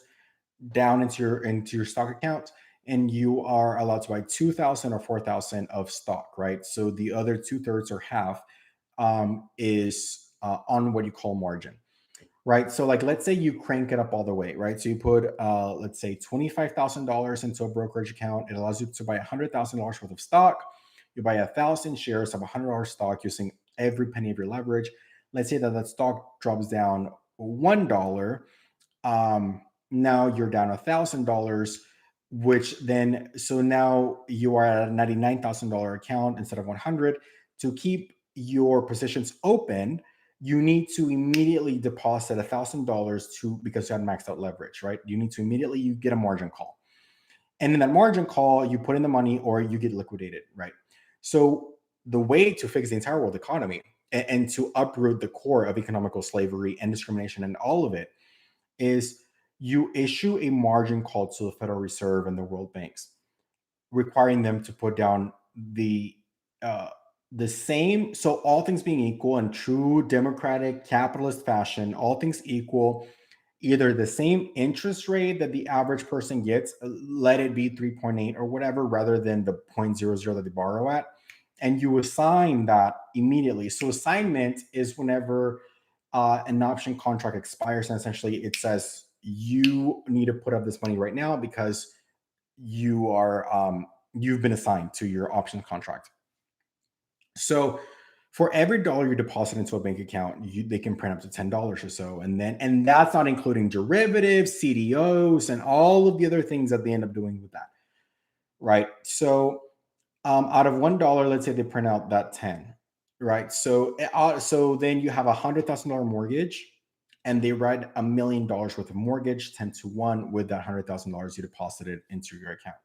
down into your stock account, and you are allowed to buy 2,000 or 4,000 of stock, right? So the other two-thirds or half is on what you call margin, right? So like, let's say you crank it up all the way, right? So you put let's say $25,000 into a brokerage account. It allows you to buy $100,000 worth of stock. You buy 1,000 shares of $100 stock using every penny of your leverage. Let's say that that stock drops down $1. Now you're down $1,000, which then, so now you are at a $99,000 account instead of 100. To keep your positions open, you need to immediately deposit $1,000 to, because you had maxed out leverage, right? You need to immediately, you get a margin call. And in that margin call, you put in the money or you get liquidated, right? So the way to fix the entire world economy and to uproot the core of economical slavery and discrimination and all of it is you issue a margin call to the Federal Reserve and the world banks, requiring them to put down uh, the same. So all things being equal, in true democratic capitalist fashion, all things equal, either the same interest rate that the average person gets, let it be 3.8 or whatever, rather than the 0.00 that they borrow at, and you assign that immediately. So assignment is whenever an option contract expires, and essentially it says you need to put up this money right now because you've been assigned to your option contract. So for every dollar you deposit into a bank account, they can print up to $10 or so, and that's not including derivatives, CDOs, and all of the other things that they end up doing with that, right? So out of $1, let's say they print out that 10, right? So then you have $100,000 mortgage, and they write $1 million worth of mortgage, 10 to 1, with that $100,000 you deposited into your account,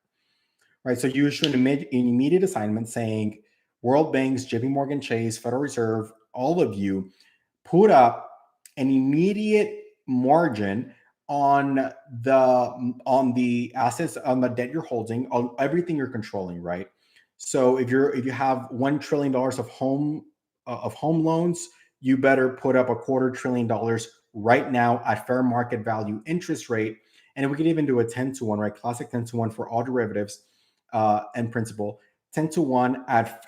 right? So you issue an immediate assignment saying, World Banks, JP Morgan Chase, Federal Reserve, all of you put up an immediate margin on the assets, on the debt you're holding, on everything you're controlling, right? So if you have $1 trillion of home loans, you better put up $250 billion right now at fair market value interest rate. And we could even do a 10 to 1, right? Classic 10 to 1 for all derivatives and principal. 10 to 1 at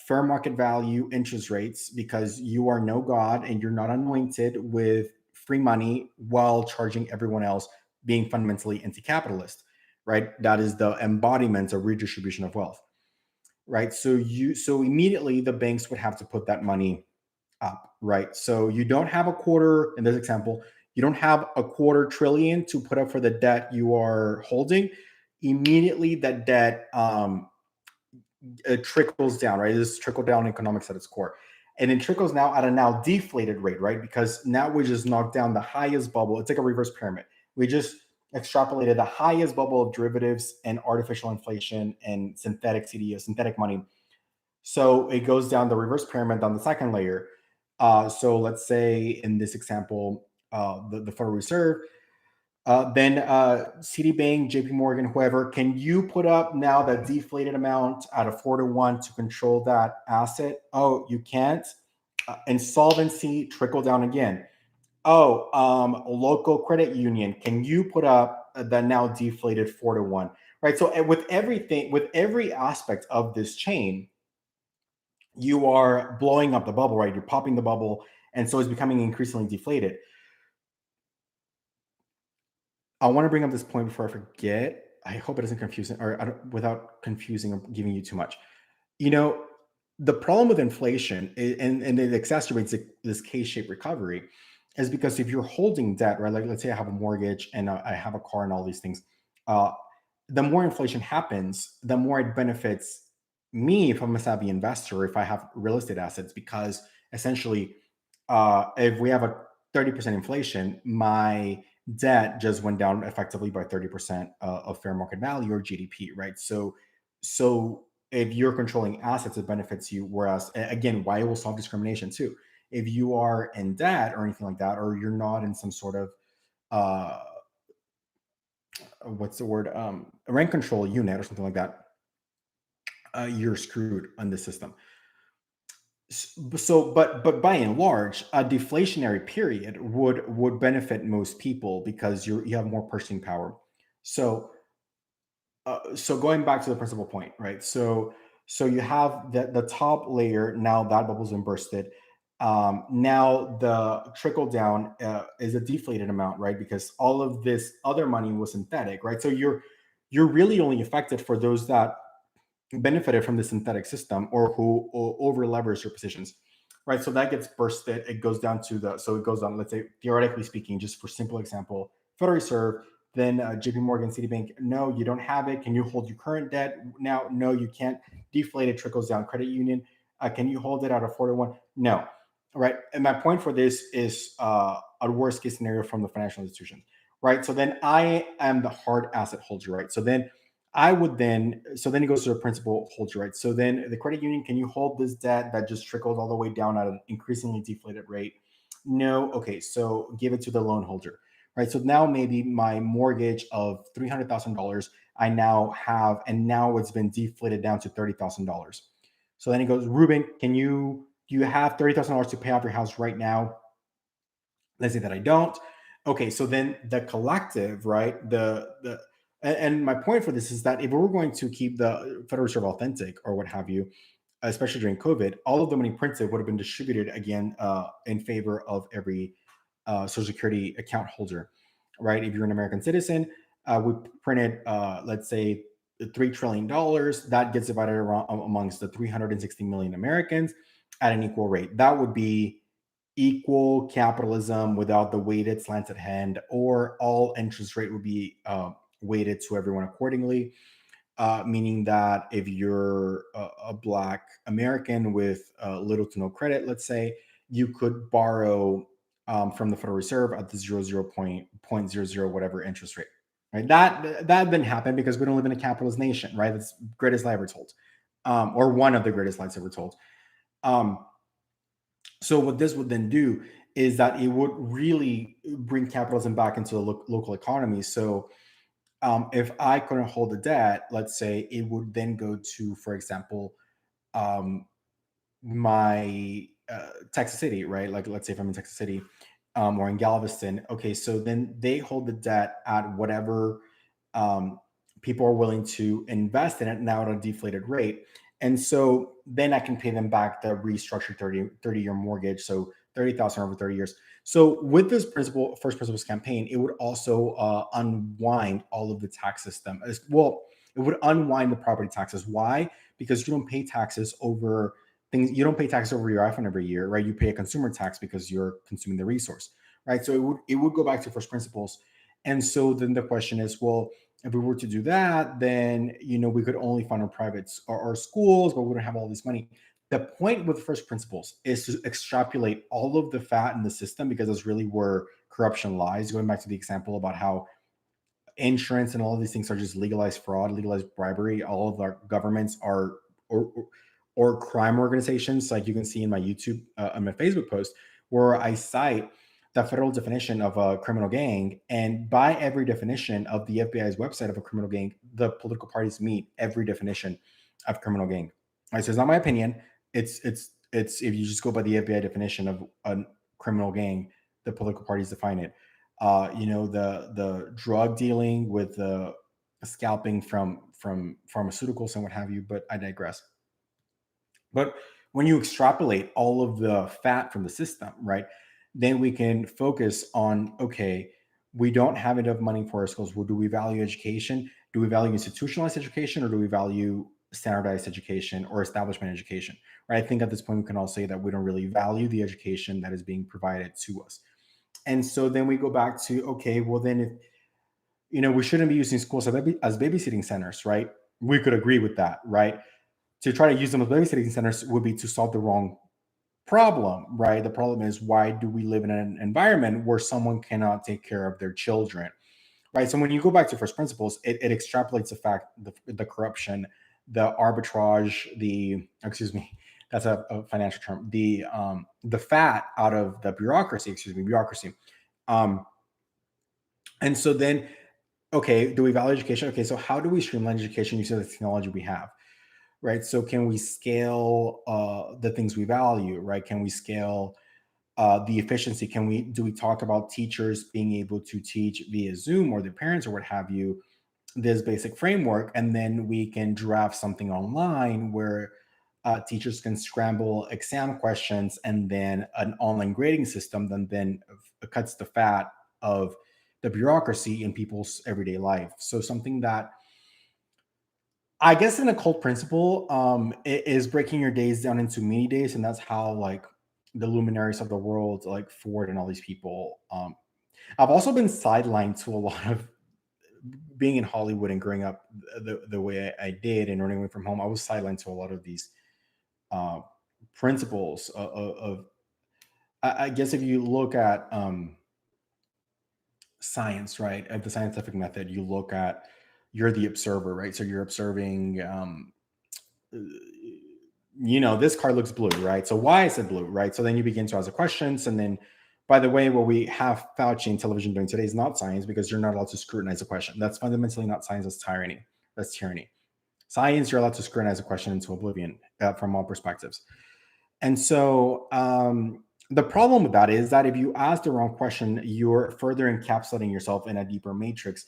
fair market value interest rates, because you are no god and you're not anointed with free money while charging everyone else, being fundamentally anti-capitalist, right? That is the embodiment of redistribution of wealth, right? So immediately the banks would have to put that money up, right? So you don't have a quarter, in this example, you don't have $250 billion to put up for the debt you are holding. Immediately that debt it trickles down, right? This is trickle down economics at its core. And it trickles now at a now deflated rate, right? Because now we just knocked down the highest bubble. It's like a reverse pyramid. We just extrapolated the highest bubble of derivatives and artificial inflation and synthetic CDO, synthetic money. So it goes down the reverse pyramid on the second layer. So let's say in this example, the Federal Reserve, then Citibank, JP Morgan, whoever, can you put up now that deflated amount at a 4 to 1 to control that asset? Oh, you can't. Insolvency, trickle down again. Oh, local credit union, can you put up the now deflated 4 to 1? Right. So with everything, with every aspect of this chain, you are blowing up the bubble, right? You're popping the bubble, and so it's becoming increasingly deflated. I want to bring up this point before I forget. I hope it isn't confusing, or without confusing or giving you too much. You know, the problem with inflation, and it exacerbates this K-shaped recovery, is because if you're holding debt, right? Like, let's say I have a mortgage and I have a car and all these things. Uh, the more inflation happens, the more it benefits me if I'm a savvy investor, if I have real estate assets, because essentially, if we have a 30% inflation, my debt just went down effectively by 30% of fair market value or GDP, right? So if you're controlling assets, it benefits you. Whereas, again, why it will solve discrimination too. If you are in debt or anything like that, or you're not in some sort of uh, what's the word, rent control unit or something like that, you're screwed on the system. So, but by and large, a deflationary period would benefit most people because you have more purchasing power. So so going back to the principal point, right? So you have the top layer, now that bubble's been bursted. Now the trickle down is a deflated amount, right? Because all of this other money was synthetic, right? So you're really only affected for those that benefited from the synthetic system or who over leverage your positions, right? So that gets bursted. It goes down to so it goes down, let's say, theoretically speaking, just for simple example, Federal Reserve, then JP Morgan, Citibank, no, you don't have it. Can you hold your current debt now? No, you can't. Deflate it, trickles down. Credit union, can you hold it at a 4-to-1? No, right? And my point for this is a worst case scenario from the financial institution, right? So then I am the hard asset holder, right? So then I would then, so then it goes to the principal holder, right? So then the credit union, can you hold this debt that just trickled all the way down at an increasingly deflated rate? No. Okay, so give it to the loan holder, right? So now maybe my mortgage of $300,000 I now have, and now it's been deflated down to $30,000. So then he goes, Ruben, do you have $30,000 to pay off your house right now? Let's say that I don't. Okay, so then the collective, right? And my point for this is that if we were going to keep the Federal Reserve authentic or what have you, especially during COVID, all of the money printed would have been distributed again in favor of every Social Security account holder, right? If you're an American citizen, we printed, let's say, $3 trillion. That gets divided around amongst the 360 million Americans at an equal rate. That would be equal capitalism without the weighted slanted hand, or all interest rate would be weighted to everyone accordingly, meaning that if you're a Black American with little to no credit, let's say, you could borrow from the Federal Reserve at the 0.00 whatever interest rate. Right, that didn't happen because we don't live in a capitalist nation, right? That's the greatest lie ever told, or one of the greatest lies ever told. Um, so what this would then do is that it would really bring capitalism back into the local economy. So if I couldn't hold the debt, let's say, it would then go to, for example, um, my Texas City, right? Like, let's say if I'm in Texas City or in Galveston. Okay, so then they hold the debt at whatever um, people are willing to invest in it now at a deflated rate. And so then I can pay them back the restructured 30-year mortgage. So 30,000 over 30 years. So with this first principles campaign, it would also unwind all of the tax system as well. It would unwind the property taxes. Why? Because you don't pay taxes over things. You don't pay tax over your iPhone every year, right? You pay a consumer tax because you're consuming the resource, right? So it would go back to first principles. And so then the question is, well, if we were to do that, then we could only fund our privates or schools, but we don't have all this money. The point with first principles is to extrapolate all of the fat in the system, because that's really where corruption lies. Going back to the example about how insurance and all of these things are just legalized fraud, legalized bribery. All of our governments are or crime organizations, like you can see in my YouTube, on my Facebook post, where I cite the federal definition of a criminal gang, and by every definition of the FBI's website of a criminal gang, the political parties meet every definition of criminal gang. All right, so it's not my opinion. It's if you just go by the FBI definition of a criminal gang, the political parties define it. The drug dealing with the scalping from pharmaceuticals and what have you. But I digress. But when you extrapolate all of the fat from the system, right, then we can focus on, okay, we don't have enough money for our schools. Well, do we value education? Do we value institutionalized education, or do we value standardized education or establishment education? Right. I think at this point we can all say that we don't really value the education that is being provided to us. And so then we go back to, okay, well then, if we shouldn't be using schools as babysitting centers, right? We could agree with that, right? To try to use them as babysitting centers would be to solve the wrong problem, right? The problem is, why do we live in an environment where someone cannot take care of their children, right? So when you go back to first principles, it extrapolates the fact, the corruption, the arbitrage, the excuse me, that's a financial term, the fat out of the bureaucracy, excuse me, bureaucracy. Um, and so then, okay, do we value education? Okay, so how do we streamline education using the technology we have? Right. So can we scale the things we value? Right. Can we scale the efficiency? Do we talk about teachers being able to teach via Zoom or their parents or what have you, this basic framework, and then we can draft something online where teachers can scramble exam questions and then an online grading system that then cuts the fat of the bureaucracy in people's everyday life. So something that I guess an occult principle is breaking your days down into mini days, and that's how like the luminaries of the world, like Ford and all these people. I've also been sidelined to a lot of being in Hollywood and growing up the way I did and running away from home. I was sidelined to a lot of these uh, principles of I guess if you look at science, right, at the scientific method, you look at you're the observer, right? So you're observing this card looks blue, right? So why is it blue, right? So then you begin to ask the questions. And then, by the way, what we have Fauci and television doing today is not science because you're not allowed to scrutinize a question. That's fundamentally not science, that's tyranny. That's tyranny. Science, you're allowed to scrutinize a question into oblivion from all perspectives. And so the problem with that is that if you ask the wrong question, you're further encapsulating yourself in a deeper matrix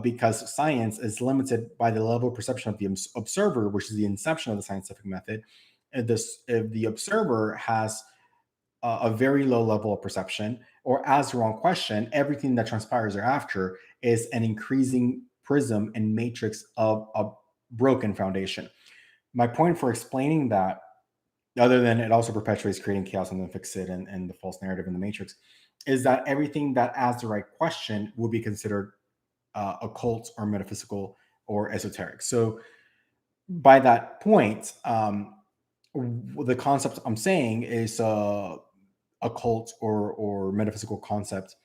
because science is limited by the level of perception of the observer, which is the inception of the scientific method. If the observer has a very low level of perception or asks the wrong question, everything that transpires thereafter is an increasing prism and matrix of a broken foundation. My point for explaining that, other than it also perpetuates creating chaos and then fix it and the false narrative in the matrix, is that everything that asks the right question will be considered occult or metaphysical or esoteric. So by that point, the concept I'm saying is occult or metaphysical concept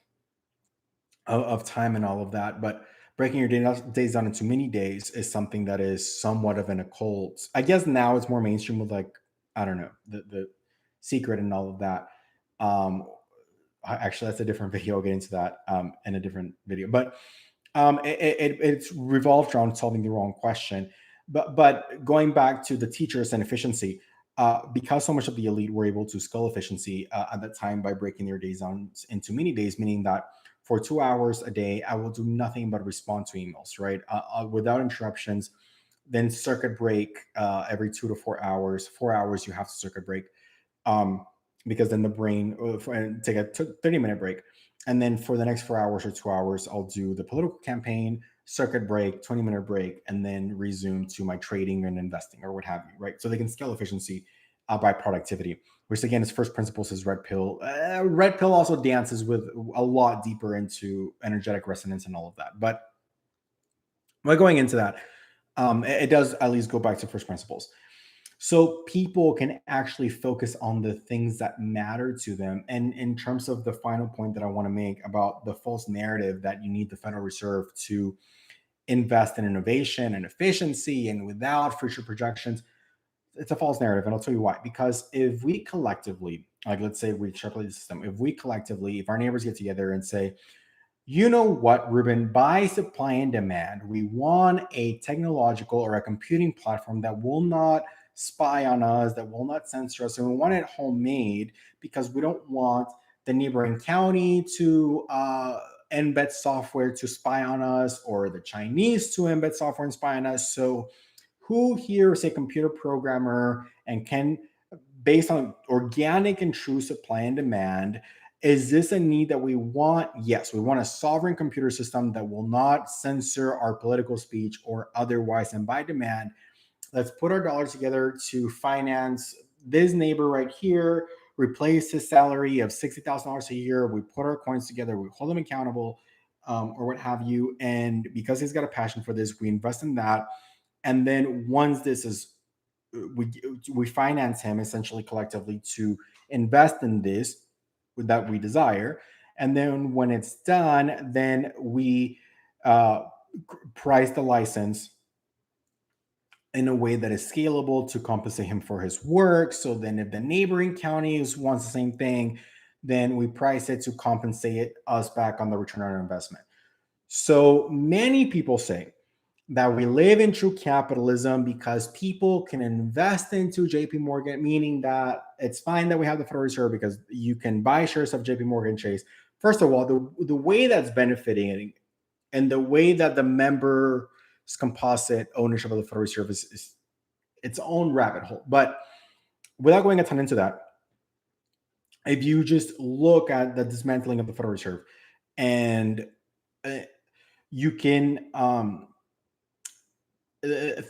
of time and all of that. But breaking your days down into mini days is something that is somewhat of an occult. I guess now it's more mainstream with like, I don't know, the secret and all of that. Um, Actually, that's a different video. I'll get into that in a different video. But it's revolved around solving the wrong question. But going back to the teachers and efficiency, because so much of the elite were able to scale efficiency at that time by breaking their days down into mini days, meaning that for 2 hours a day, I will do nothing but respond to emails, right? Without interruptions. Then circuit break every 2 to 4 hours. 4 hours, you have to circuit break. Um, because then the brain and take a 30-minute break, and then for the next 4 hours or 2 hours I'll do the political campaign, circuit break, 20-minute break, and then resume to my trading and investing or what have you, right? So they can scale efficiency by productivity, which again is first principles is red pill. Red pill also dances with a lot deeper into energetic resonance and all of that, but by going into that, it does at least go back to first principles, so people can actually focus on the things that matter to them. And in terms of the final point that I want to make about the false narrative that you need the Federal Reserve to invest in innovation and efficiency and without future projections, it's a false narrative. And I'll tell you why. Because if we collectively, like let's say we extrapolate the system, if we collectively, if our neighbors get together and say, you know what, Ruben, by supply and demand, we want a technological or a computing platform that will not spy on us, that will not censor us, and we want it homemade because we don't want the neighboring county to embed software to spy on us or the Chinese to embed software and spy on us. So, who here is a computer programmer and can, based on organic and true supply and demand, is this a need that we want? Yes, we want a sovereign computer system that will not censor our political speech or otherwise. And by demand, let's put our dollars together to finance this neighbor right here, replace his salary of $60,000 a year. We put our coins together, we hold him accountable, or what have you. And because he's got a passion for this, we invest in that. And then once this is we we finance him essentially collectively to invest in this that we desire, and then when it's done, then we uh, price the license in a way that is scalable to compensate him for his work. So then, if the neighboring counties wants the same thing, then we price it to compensate us back on the return on our investment. So many people say that we live in true capitalism because people can invest into JP Morgan, meaning that it's fine that we have the Federal Reserve because you can buy shares of JP Morgan Chase. First of all, the way that's benefiting and the way that the members composite ownership of the Federal Reserve is its own rabbit hole. But without going a ton into that, if you just look at the dismantling of the Federal Reserve, and uh, you can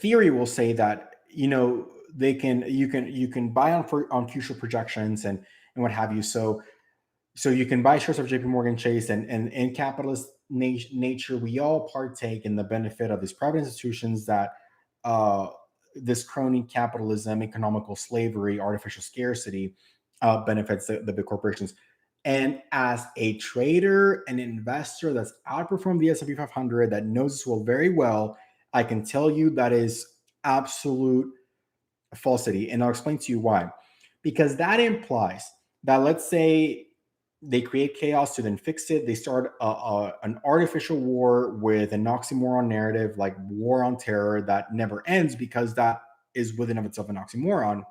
theory will say that they can you can buy on future projections and what have you. So you can buy shares of JP Morgan Chase, and in capitalist nature, we all partake in the benefit of these private institutions that uh, this crony capitalism, economical slavery, artificial scarcity benefits the big corporations. And as a trader and investor that's outperformed the S&P 500, that knows this well very well, I can tell you that is absolute falsity. And I'll explain to you why. Because that implies that, let's say, they create chaos to then fix it. They start an artificial war with an oxymoron narrative like war on terror that never ends because that is within of itself an oxymoron.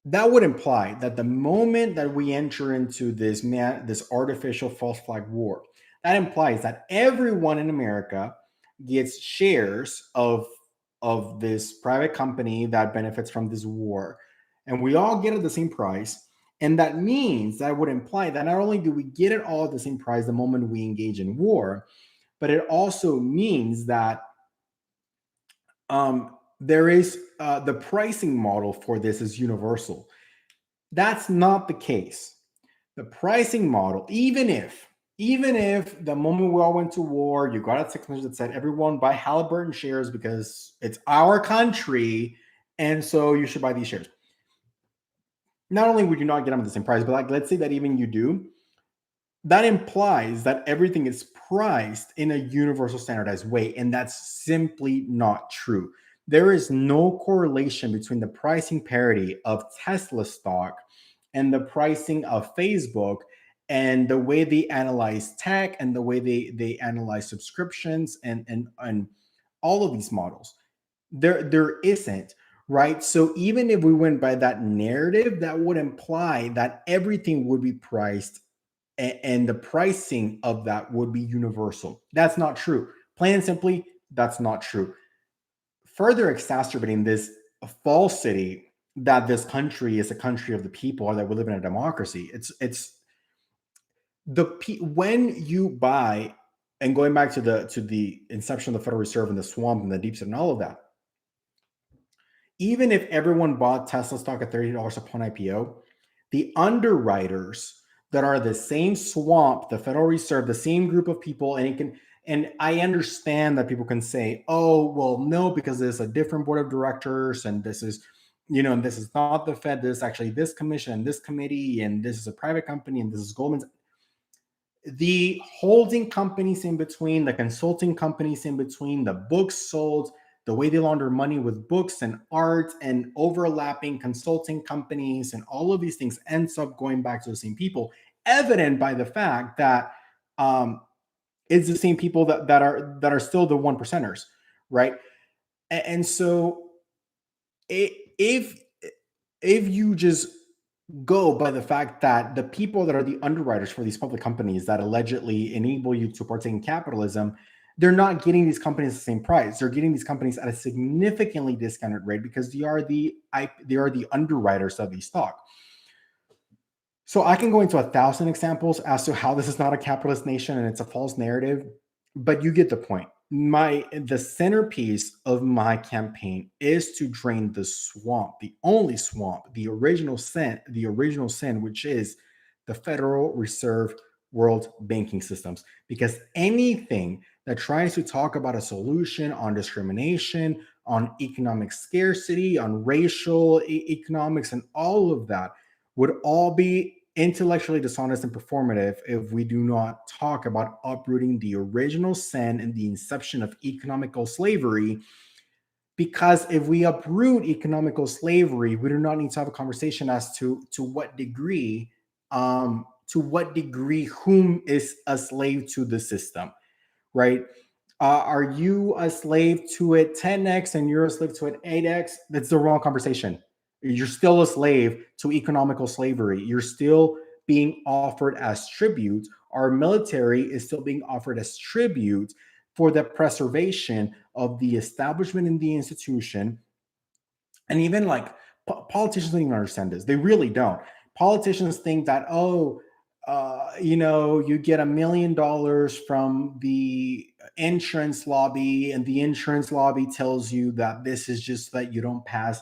That would imply that the moment that we enter into this artificial false flag war, that implies that everyone in America gets shares of this private company that benefits from this war, and we all get at the same price. And that means that would imply that not only do we get it all at the same price the moment we engage in war, but it also means that there is the pricing model for this is universal. That's not the case. The pricing model, even if the moment we all went to war, you got a text message that said everyone buy Halliburton shares because it's our country, and so you should buy these shares. Not only would you not get them at the same price, but like let's say that even you do, that implies that everything is priced in a universal standardized way, and that's simply not true. There is no correlation between the pricing parity of Tesla stock and the pricing of Facebook, and the way they analyze tech and the way they analyze subscriptions and all of these models. There isn't, right? So even if we went by that narrative, that would imply that everything would be priced and the pricing of that would be universal. That's not true. Plain and simply, that's not true. Further exacerbating this falsity that this country is a country of the people or that we live in a democracy. It's when you buy, and going back to the inception of the Federal Reserve and the swamp and the deep state and all of that. Even if everyone bought Tesla stock at $30 upon IPO, the underwriters that are the same swamp, the Federal Reserve, the same group of people, and I understand that people can say, oh, well, no, because there's a different board of directors, and this is, and this is not the Fed, this is actually this commission and this committee, and this is a private company, and this is Goldman's. The holding companies in between, the consulting companies in between, the books sold, the way they launder money with books and art and overlapping consulting companies and all of these things ends up going back to the same people, evident by the fact that it's the same people that are still the one percenters, right? And so if you just go by the fact that the people that are the underwriters for these public companies that allegedly enable you to partake in capitalism, they're not getting these companies the same price. They're getting these companies at a significantly discounted rate because they are the underwriters of these stock. So I can go into 1,000 examples as to how this is not a capitalist nation and it's a false narrative, but you get the point. The centerpiece of my campaign is to drain the swamp, the only swamp, the original sin, which is the Federal Reserve world banking systems. Because anything that tries to talk about a solution on discrimination, on economic scarcity, on racial economics, and all of that would all be intellectually dishonest and performative if we do not talk about uprooting the original sin and the inception of economical slavery, Because if we uproot economical slavery, we do not need to have a conversation as to what degree whom is a slave to the system, right? Are you a slave to it 10x and you're a slave to it 8x? That's the wrong conversation. You're still a slave to economical slavery. You're still being offered as tribute. Our military is still being offered as tribute for the preservation of the establishment in the institution. And even like politicians don't even understand this. They really don't. Politicians think that, oh, you get $1 million from the insurance lobby, and the insurance lobby tells you that this is just that you don't pass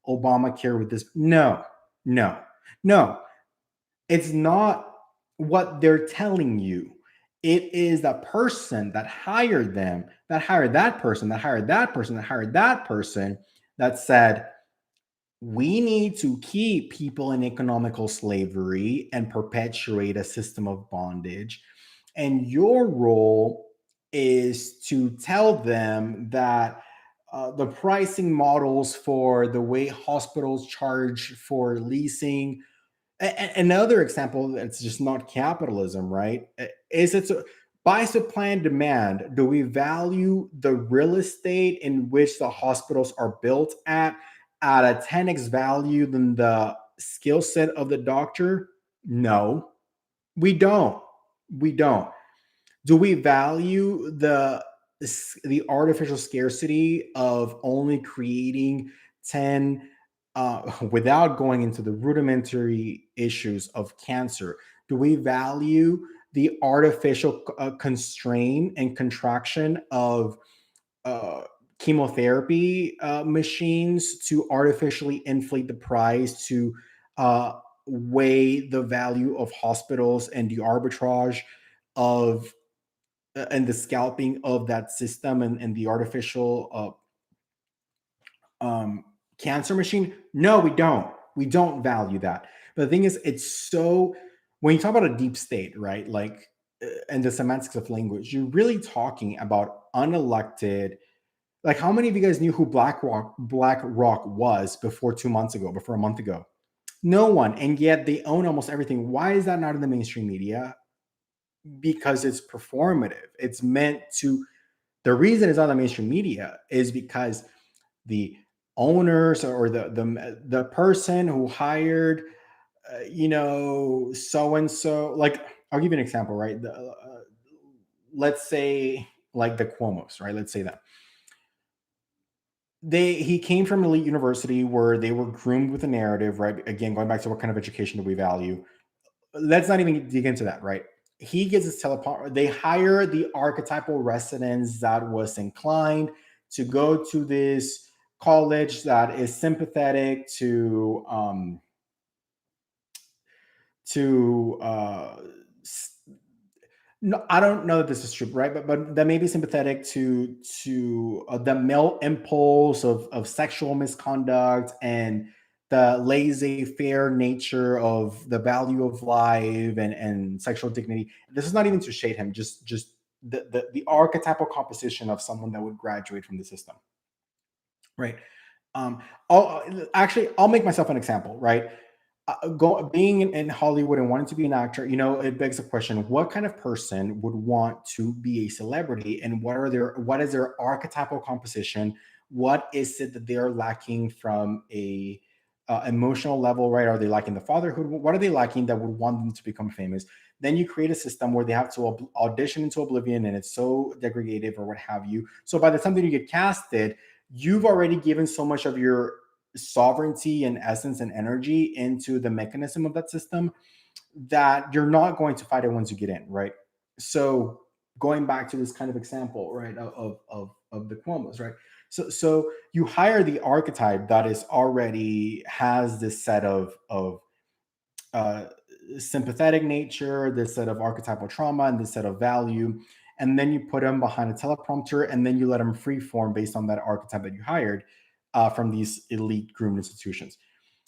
Obamacare with this. No, no, no. It's not what they're telling you. It is the person that hired them, that hired that person, that hired that person, that hired that person, that said, we need to keep people in economical slavery and perpetuate a system of bondage. And your role is to tell them that the pricing models for the way hospitals charge for leasing. Another example that's just not capitalism, right? Is by supply and demand, do we value the real estate in which the hospitals are built at a 10x value than the skill set of the doctor? No, we don't. We don't. Do we value the artificial scarcity of only creating 10 without going into the rudimentary issues of cancer? Do we value the artificial constraint and contraction of uh, chemotherapy machines to artificially inflate the price to uh, weigh the value of hospitals and the arbitrage of and the scalping of that system and the artificial cancer machine? No, we don't. We don't value that. But the thing is, it's so when you talk about a deep state, right? Like, and the semantics of language, you're really talking about unelected. Like, how many of you guys knew who BlackRock was before 2 months ago, before a month ago? No one, and yet they own almost everything. Why is that not in the mainstream media? Because it's performative. It's meant to. The reason it's on the mainstream media is because the owners or the person who hired so and so, like, I'll give you an example, right? Let's say like the Cuomo's, right? Let's say that he came from elite university where they were groomed with a narrative, right? Again, going back to what kind of education do we value? Let's not even dig into that, right? He gets his teleport. They hire the archetypal residence that was inclined to go to this college that is sympathetic to no, I don't know that this is true, right? But that may be sympathetic to the male impulse of sexual misconduct and the laissez-faire nature of the value of life and sexual dignity. This is not even to shade him, just the archetypal composition of someone that would graduate from the system, right? Um, I'll make myself an example, right? Being in Hollywood and wanting to be an actor, it begs the question: what kind of person would want to be a celebrity, and what is their archetypal composition? What is it that they are lacking from a emotional level, right? Are they lacking the fatherhood? What are they lacking that would want them to become famous? Then you create a system where they have to audition into oblivion, and it's so degraded or what have you. So by the time that you get casted, you've already given so much of your sovereignty and essence and energy into the mechanism of that system that you're not going to fight it once you get in, right? So going back to this kind of example, right, of the Cuomo's, right? So you hire the archetype that is already has this set of uh, sympathetic nature, this set of archetypal trauma, and this set of value, and then you put them behind a teleprompter, and then you let them free form based on that archetype that you hired from these elite groomed institutions,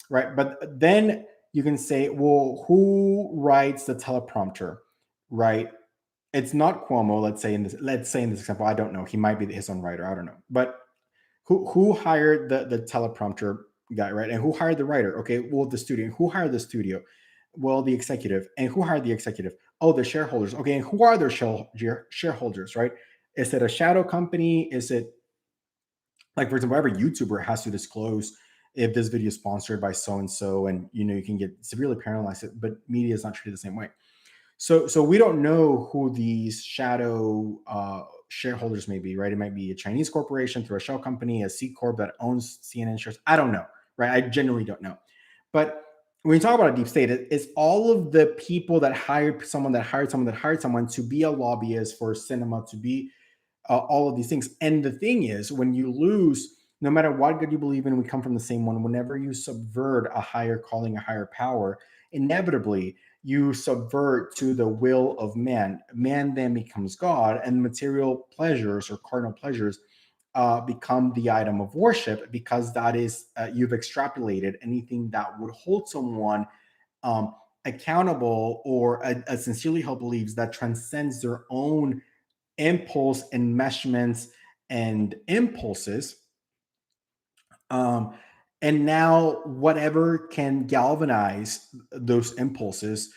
right? But then you can say, well, who writes the teleprompter, right? It's not Cuomo. Let's say in this example, I don't know. He might be his own writer. I don't know, but Who hired the teleprompter guy, right? And who hired the writer? Okay, well, the studio. Who hired the studio? Well, the executive. And who hired the executive? Oh, the shareholders. Okay, and who are their shareholders, right? Is it a shadow company? Is it, like, for example, every YouTuber has to disclose if this video is sponsored by so and so, and you can get severely penalized. But media is not treated the same way. So we don't know who these shadow shareholders may be, right? It might be a Chinese corporation through a shell company, a C corp that owns CNN shares. I don't know, right? I genuinely don't know. But when you talk about a deep state, it's all of the people that hired someone that hired someone that hired someone to be a lobbyist for cinema, to be all of these things. And the thing is, when you lose, no matter what God you believe in, we come from the same one. Whenever you subvert a higher calling, a higher power, inevitably you subvert to the will of man. Man then becomes God, and material pleasures or carnal pleasures become the item of worship, because that is, you've extrapolated anything that would hold someone um, accountable, or a sincerely held beliefs that transcends their own impulse enmeshments and impulses. um, and now whatever can galvanize those impulses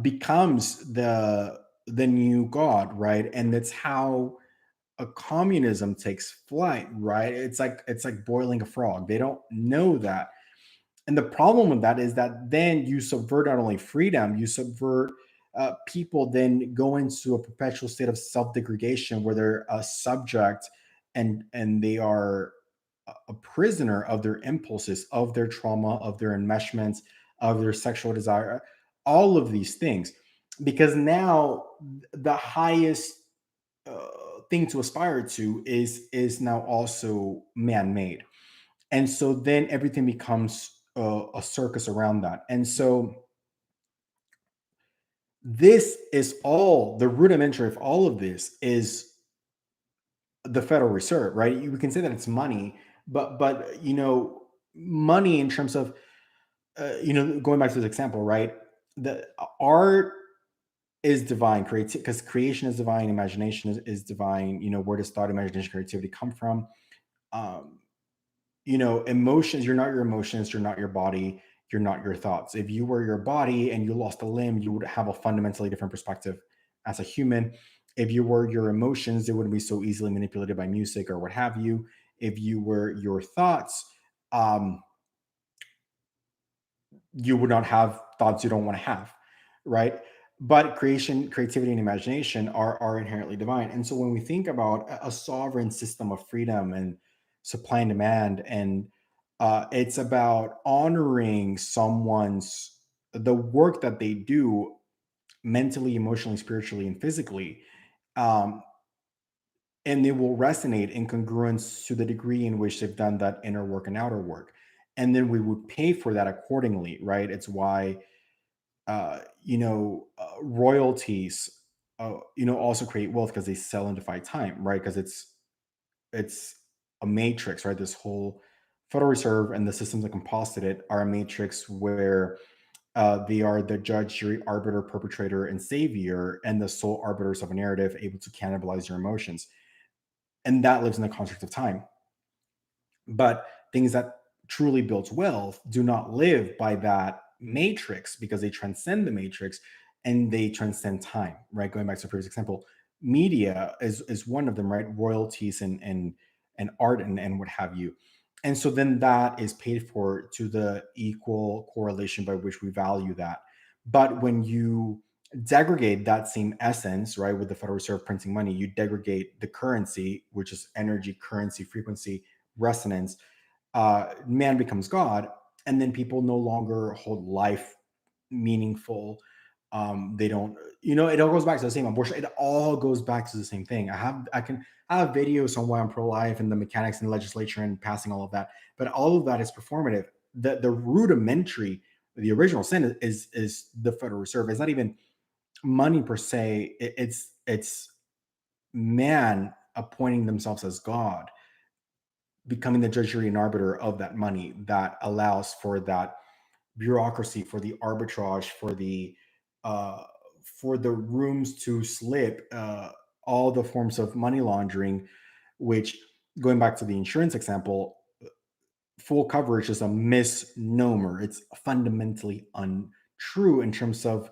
becomes the new god, right? And that's how a communism takes flight, right? It's like boiling a frog. They don't know that. And the problem with that is that then you subvert not only freedom, you subvert people then go into a perpetual state of self-degradation, where they're a subject, and they are a prisoner of their impulses, of their trauma, of their enmeshments, of their sexual desire, all of these things. Because now the highest thing to aspire to is now also man-made, and so then everything becomes a circus around that. And so this is all the rudimentary of all of this is the Federal Reserve, right? We can say that it's money, but money in terms of going back to this example, right? The art is divine, creativity, because creation is divine, imagination is divine. Where does thought, imagination, creativity come from? um Emotions, you're not your emotions, you're not your body, you're not your thoughts. If you were your body and you lost a limb, you would have a fundamentally different perspective as a human. If you were your emotions, they wouldn't be so easily manipulated by music or what have you. If you were your thoughts, um you would not have thoughts you don't want to have, right? But creation, creativity, and imagination are inherently divine. And so when we think about a sovereign system of freedom and supply and demand, and it's about honoring someone's the work that they do mentally, emotionally, spiritually, and physically. um, and they will resonate in congruence to the degree in which they've done that inner work and outer work, and then we would pay for that accordingly, right? It's why royalties also create wealth, because they sell and defy time, right? Because it's a matrix, right? This whole Federal Reserve and the systems that composite it are a matrix where they are the judge, jury, arbiter, perpetrator, and savior, and the sole arbiters of a narrative, able to cannibalize your emotions. And that lives in the construct of time. But things that truly build wealth do not live by that matrix, because they transcend the matrix and they transcend time, right? Going back to the previous example, media is one of them, right? Royalties and art and what have you. And so then that is paid for to the equal correlation by which we value that. But when you degrade that same essence, right, with the Federal Reserve printing money, you degrade the currency, which is energy, currency, frequency, resonance. Man becomes God, and then people no longer hold life meaningful. They don't, it all goes back to the same abortion. It all goes back to the same thing. I have videos on why I'm pro-life and the mechanics and legislature and passing all of that, but all of that is performative. The rudimentary, the original sin is the Federal Reserve. It's not even money per se. It's man appointing themselves as God, becoming the judge, jury, and arbiter of that money, that allows for that bureaucracy, for the arbitrage, uh, for the rooms to slip all the forms of money laundering, which going back to the insurance example, full coverage is a misnomer. It's fundamentally untrue in terms of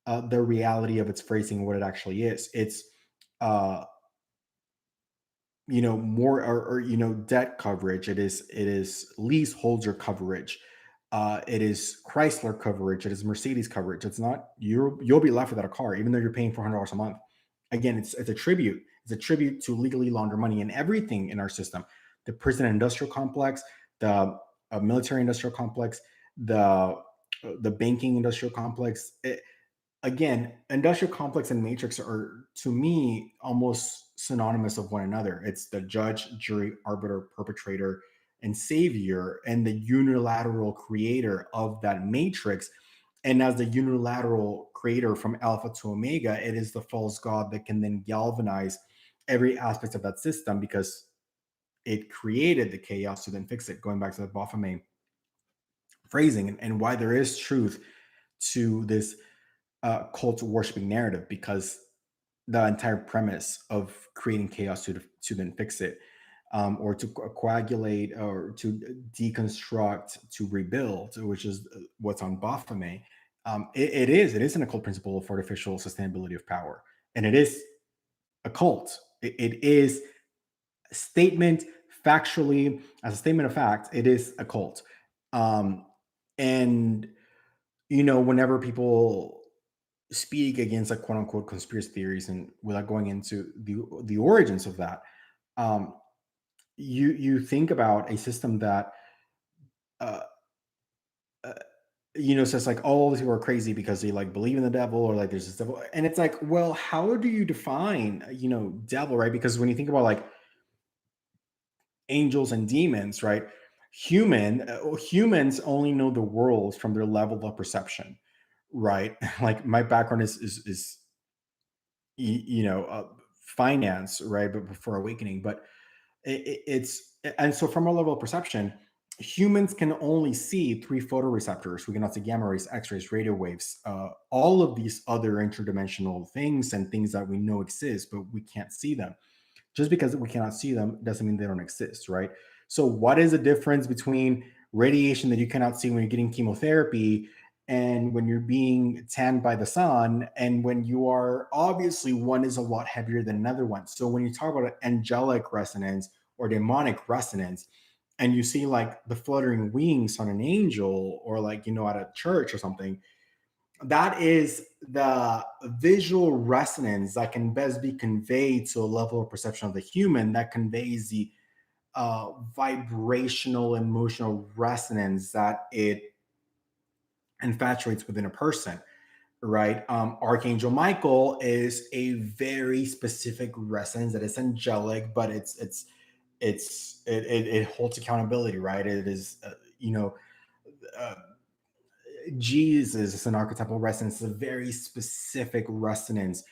the reality of its phrasing, what it actually is. It's uh, more, or debt coverage. It is leaseholder coverage. It is Chrysler coverage. It is Mercedes coverage. It's not, you'll be left without a car even though you're paying $400 a month. Again, it's a tribute. It's a tribute to legally launder money, and everything in our system, the prison industrial complex, the military industrial complex, the banking industrial complex. Again, industrial complex and matrix are, to me, almost synonymous of one another. It's the judge, jury, arbiter, perpetrator, and savior, and the unilateral creator of that matrix. And as the unilateral creator from alpha to omega, it is the false god that can then galvanize every aspect of that system, because it created the chaos to then fix it. Going back to the Baphomet phrasing, and why there is truth to this cult worshiping narrative, because the entire premise of creating chaos to then fix it, or to coagulate, or to deconstruct, to rebuild, which is what's on Baphomet. It is an occult principle of artificial sustainability of power, and it is a cult. It is a statement, factually, as a statement of fact. It is a cult, um, and whenever people speak against, like, quote unquote conspiracy theories, and without going into the origins of that, um, you think about a system that uh, uh, says, like, all these people are crazy because they, like, believe in the devil, or like there's this devil, and it's like, well, how do you define devil, right? Because when you think about, like, angels and demons, right? Humans only know the world from their level of perception, right? Like, my background is finance, right? But before awakening, but it's, and so from our level of perception, humans can only see three photoreceptors. We cannot see gamma rays, x-rays, radio waves, all of these other interdimensional things, and things that we know exist, but we can't see them. Just because we cannot see them doesn't mean they don't exist, right? So, what is the difference between radiation that you cannot see when you're getting chemotherapy, and when you're being tanned by the sun, and when you are, obviously, one is a lot heavier than another one? So, when you talk about angelic resonance or demonic resonance, and you see, like, the fluttering wings on an angel, or, like, at a church or something, that is the visual resonance that can best be conveyed to a level of perception of the human, that conveys the vibrational emotional resonance that it infatuates within a person, right? Archangel Michael is a very specific resonance that is angelic, but it holds accountability, right? It is uh, Jesus is an archetypal resonance, it's a very specific resonance.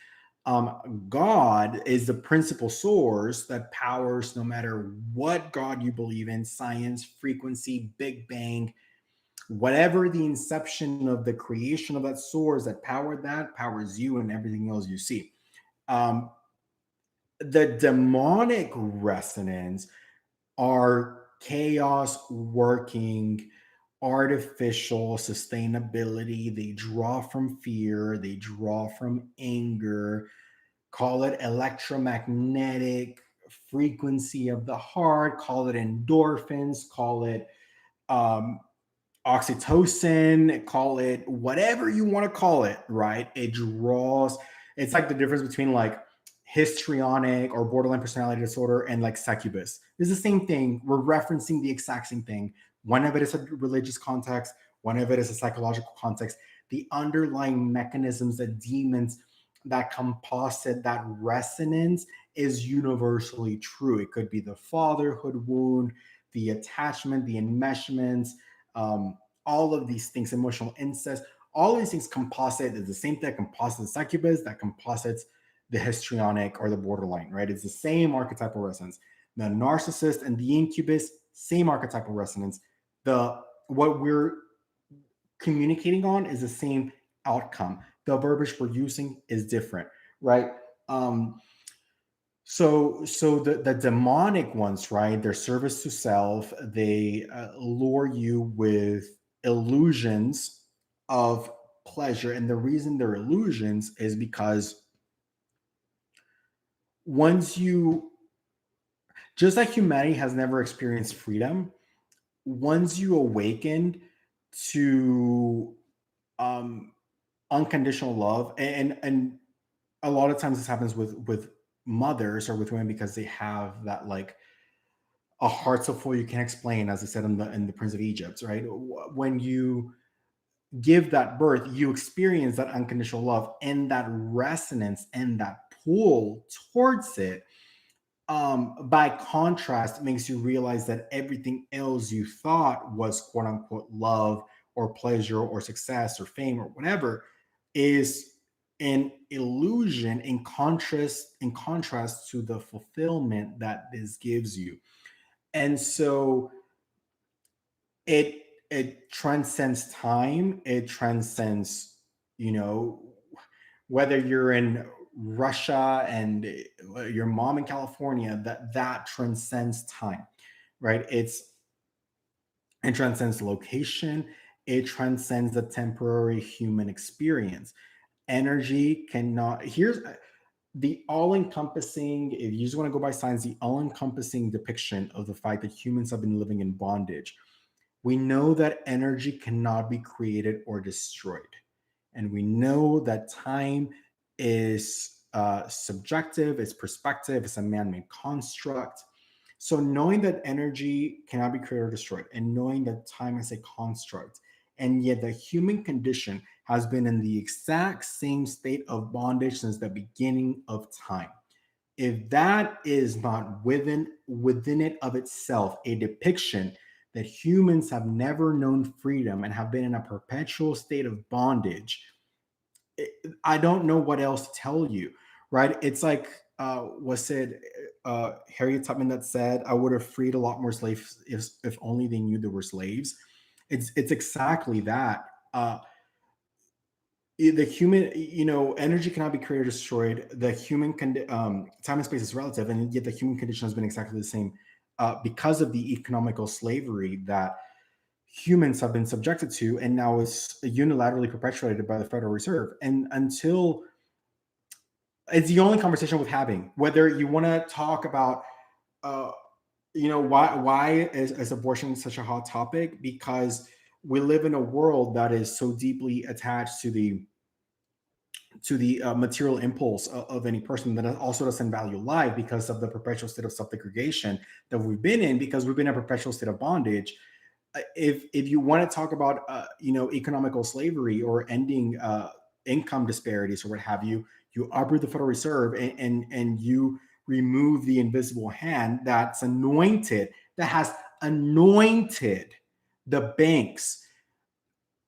God is the principal source that powers no matter what God you believe in, science, frequency, Big Bang, whatever the inception of the creation of that source that powered that, powers you and everything else you see. Um, the demonic resonance are chaos working, artificial sustainability. They draw from fear, they draw from anger, call it electromagnetic frequency of the heart, call it endorphins, call it um, oxytocin, call it whatever you want to call it, right? It draws, it's like the difference between, like, histrionic or borderline personality disorder and, like, succubus. It's the same thing. We're referencing the exact same thing. One of it is a religious context, one of it is a psychological context. The underlying mechanisms, the demons that composite that resonance is universally true. It could be the fatherhood wound, the attachment, the enmeshments, all of these things, emotional incest, all of these things composite is the same thing that composites the succubus, that composites the histrionic or the borderline, right? It's the same archetypal resonance. The narcissist and the incubus, same archetypal resonance. The what we're communicating on is the same outcome. The verbiage we're using is different, right? Um, So the demonic ones, right? Their service to self. They lure you with illusions of pleasure, and the reason they're illusions is because once you, just like humanity has never experienced freedom, once you awakened to um, unconditional love, and a lot of times this happens with mothers or with women because they have that like a heart so full you can't explain, as I said in the Prince of Egypt, right? When you give that birth, you experience that unconditional love and that resonance and that pull towards it. By contrast, makes you realize that everything else you thought was quote unquote love or pleasure or success or fame or whatever is an illusion in contrast to the fulfillment that this gives you. And so it transcends time, it transcends, you know, whether you're in Russia and your mom in California, that transcends time, right? It transcends location, it transcends the temporary human experience. Energy cannot, here's the all-encompassing, if you just want to go by science, the all-encompassing depiction of the fact that humans have been living in bondage. We know that energy cannot be created or destroyed. And we know that time is subjective, it's perspective, it's a man made construct. So, knowing that energy cannot be created or destroyed, and knowing that time is a construct, and yet the human condition has been in the exact same state of bondage since the beginning of time. If that is not within it of itself a depiction that humans have never known freedom and have been in a perpetual state of bondage, I don't know what else to tell you, right? It's like was it Harriet Tubman that said, "I would have freed a lot more slaves if only they knew there were slaves." It's exactly that. The human, energy cannot be created or destroyed. The time and space is relative, and yet the human condition has been exactly the same because of the economical slavery that humans have been subjected to, and now is unilaterally perpetuated by the Federal Reserve. And until it's the only conversation worth having, whether you want to talk about, uh, why is abortion such a hot topic? Because we live in a world that is so deeply attached to the material impulse of any person that also doesn't value life because of the perpetual state of self-degradation that we've been in, because we've been in a perpetual state of bondage. If you want to talk about economical slavery or ending income disparities or what have you, you uproot the Federal Reserve, and you remove the invisible hand that has anointed the banks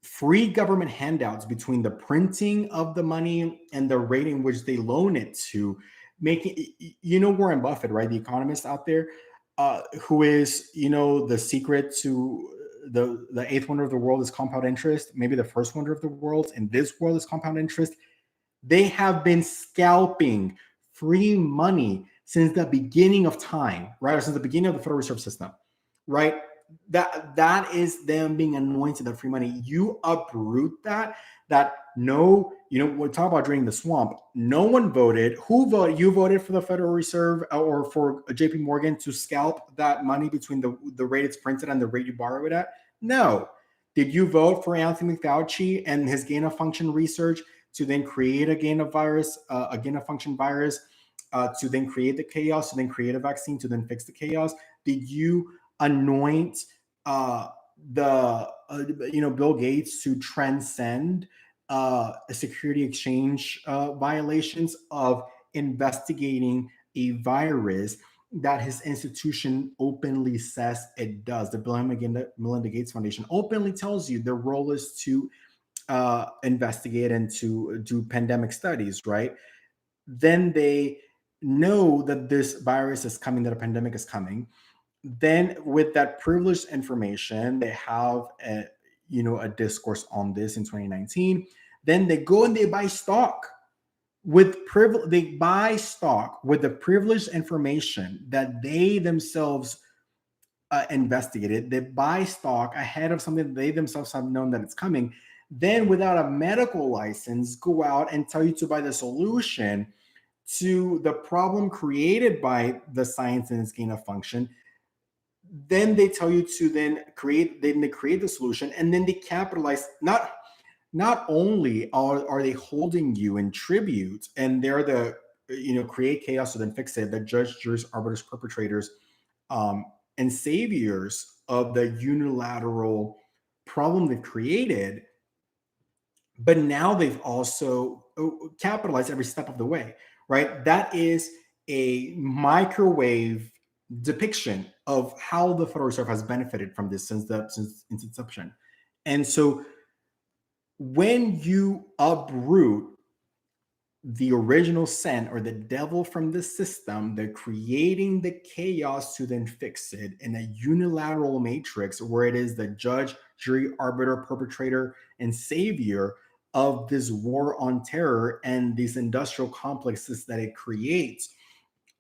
free government handouts between the printing of the money and the rate in which they loan it to, making, Warren Buffett, right, the economist out there, who is, the secret to the eighth wonder of the world is compound interest. Maybe the first wonder of the world in this world is compound interest. They have been scalping free money since the beginning of time, right? Or since the beginning of the Federal Reserve System, right? That is them being anointed of free money. You uproot that no, we talk about draining the swamp. No one voted. Who voted? You voted for the Federal Reserve or for JP Morgan to scalp that money between the rate it's printed and the rate you borrow it at? No. Did you vote for Anthony Fauci and his gain of function research to then create a gain of function virus, to then create the chaos, to then create a vaccine, to then fix the chaos? Did you anoint uh, the Bill Gates to transcend security exchange violations of investigating a virus that his institution openly says it does? The Bill and Melinda Gates Foundation openly tells you their role is to investigate and to do pandemic studies, right? Then they know that this virus is coming, that a pandemic is coming. Then with that privileged information, they have a discourse on this in 2019. Then they go and they buy stock, with privilege, they buy stock with the privileged information that they themselves investigated. They buy stock ahead of something that they themselves have known that it's coming. Then, without a medical license, go out and tell you to buy the solution to the problem created by the science and its gain of function. Then they tell you to then they create the solution, and then they capitalize. Not only are they holding you in tribute, and they're the create chaos so then fix it, the judge, jurors, arbiters, perpetrators, um, and saviors of the unilateral problem they've created, but now they've also capitalized every step of the way, right? That is a microwave depiction of how the Federal Reserve has benefited from this since its inception. And so when you uproot the original sin or the devil from the system, they're creating the chaos to then fix it in a unilateral matrix where it is the judge, jury, arbiter, perpetrator, and savior of this war on terror and these industrial complexes that it creates,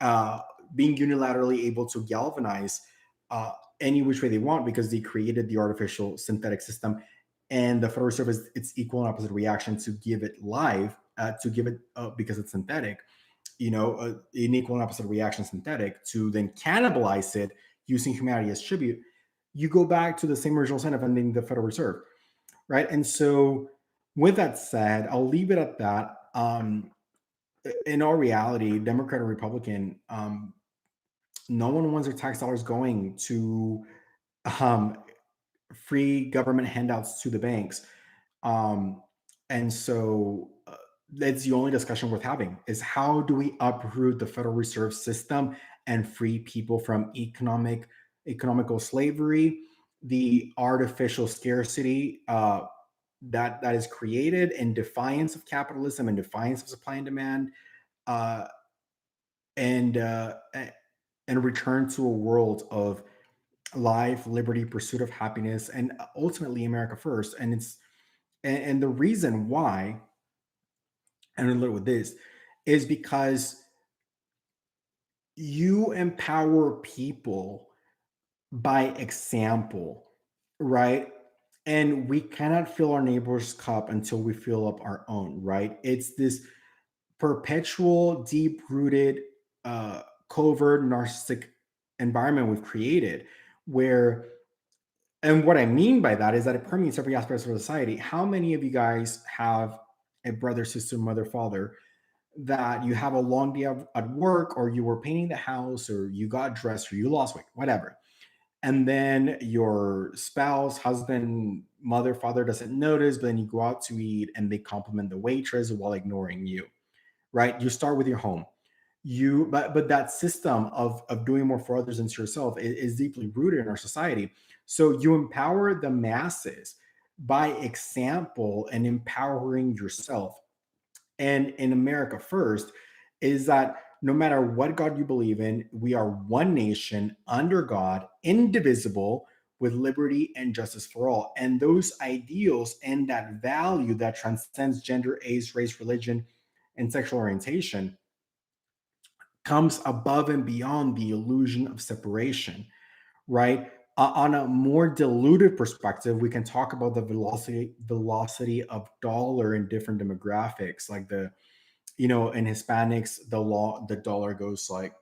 uh, being unilaterally able to galvanize uh, any which way they want because they created the artificial synthetic system. And the Federal Reserve is its equal and opposite reaction to give it life, to give it because it's synthetic, an equal and opposite reaction synthetic to then cannibalize it using humanity as tribute. You go back to the same original sin of ending the Federal Reserve, right? And so, with that said, I'll leave it at that. In all reality, Democrat or Republican, no one wants their tax dollars going to um, free government handouts to the banks. Um, and so that's the only discussion worth having is how do we uproot the Federal Reserve System and free people from economical slavery, the artificial scarcity that is created in defiance of capitalism and defiance of supply and demand, uh, and return to a world of life, liberty, pursuit of happiness, and ultimately America first. And the reason why, and a little with this, is because you empower people by example, right? And we cannot fill our neighbor's cup until we fill up our own, right? It's this perpetual, deep rooted, covert, narcissistic environment we've created where, and what I mean by that is that it permeates every aspect of society. How many of you guys have a brother, sister, mother, father that you have a long day at work, or you were painting the house, or you got dressed, or you lost weight, whatever, and then your spouse, husband, mother, father doesn't notice, but then you go out to eat and they compliment the waitress while ignoring you, right? You start with your home. But that system of doing more for others than to yourself is deeply rooted in our society. So you empower the masses by example and empowering yourself. And in America First is that no matter what God you believe in, we are one nation under God, indivisible, with liberty and justice for all. And those ideals and that value that transcends gender, age, race, religion, and sexual orientation comes above and beyond the illusion of separation, right? On a more diluted perspective, we can talk about the velocity of dollar in different demographics, like in Hispanics, the dollar goes like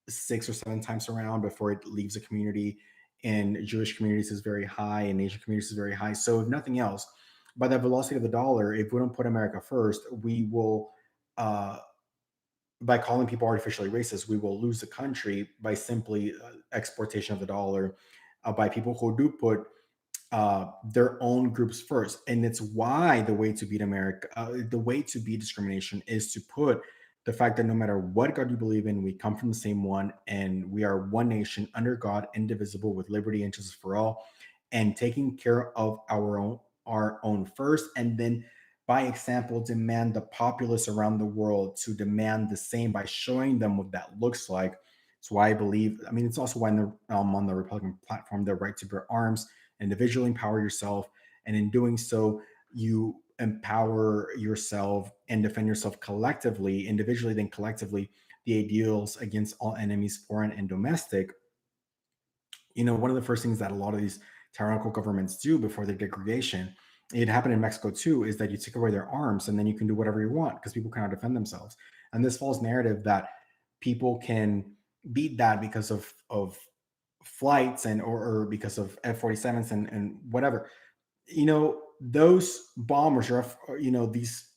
6 or 7 times around before it leaves the community. In Jewish communities is very high, in Asian communities is very high. So if nothing else, by the velocity of the dollar, if we don't put America first, we will uh, by calling people artificially racist, we will lose the country by simply exportation of the dollar by people who do put their own groups first. And it's why the way to beat America, the way to beat discrimination is to put the fact that no matter what God you believe in, we come from the same one and we are one nation under God, indivisible, with liberty and justice for all, and taking care of our own first, and then by example demand the populace around the world to demand the same by showing them what that looks like. It's why I believe, I mean, it's also why on the Republican platform, the right to bear arms, individually empower yourself, and in doing so, you empower yourself and defend yourself collectively, individually, then collectively, the ideals against all enemies, foreign and domestic. One of the first things that a lot of these tyrannical governments do before their degradation, it happened in Mexico too, is that you take away their arms and then you can do whatever you want because people cannot defend themselves. And this false narrative that people can beat that because of flights and or because of F-47s and whatever. Those bombers or these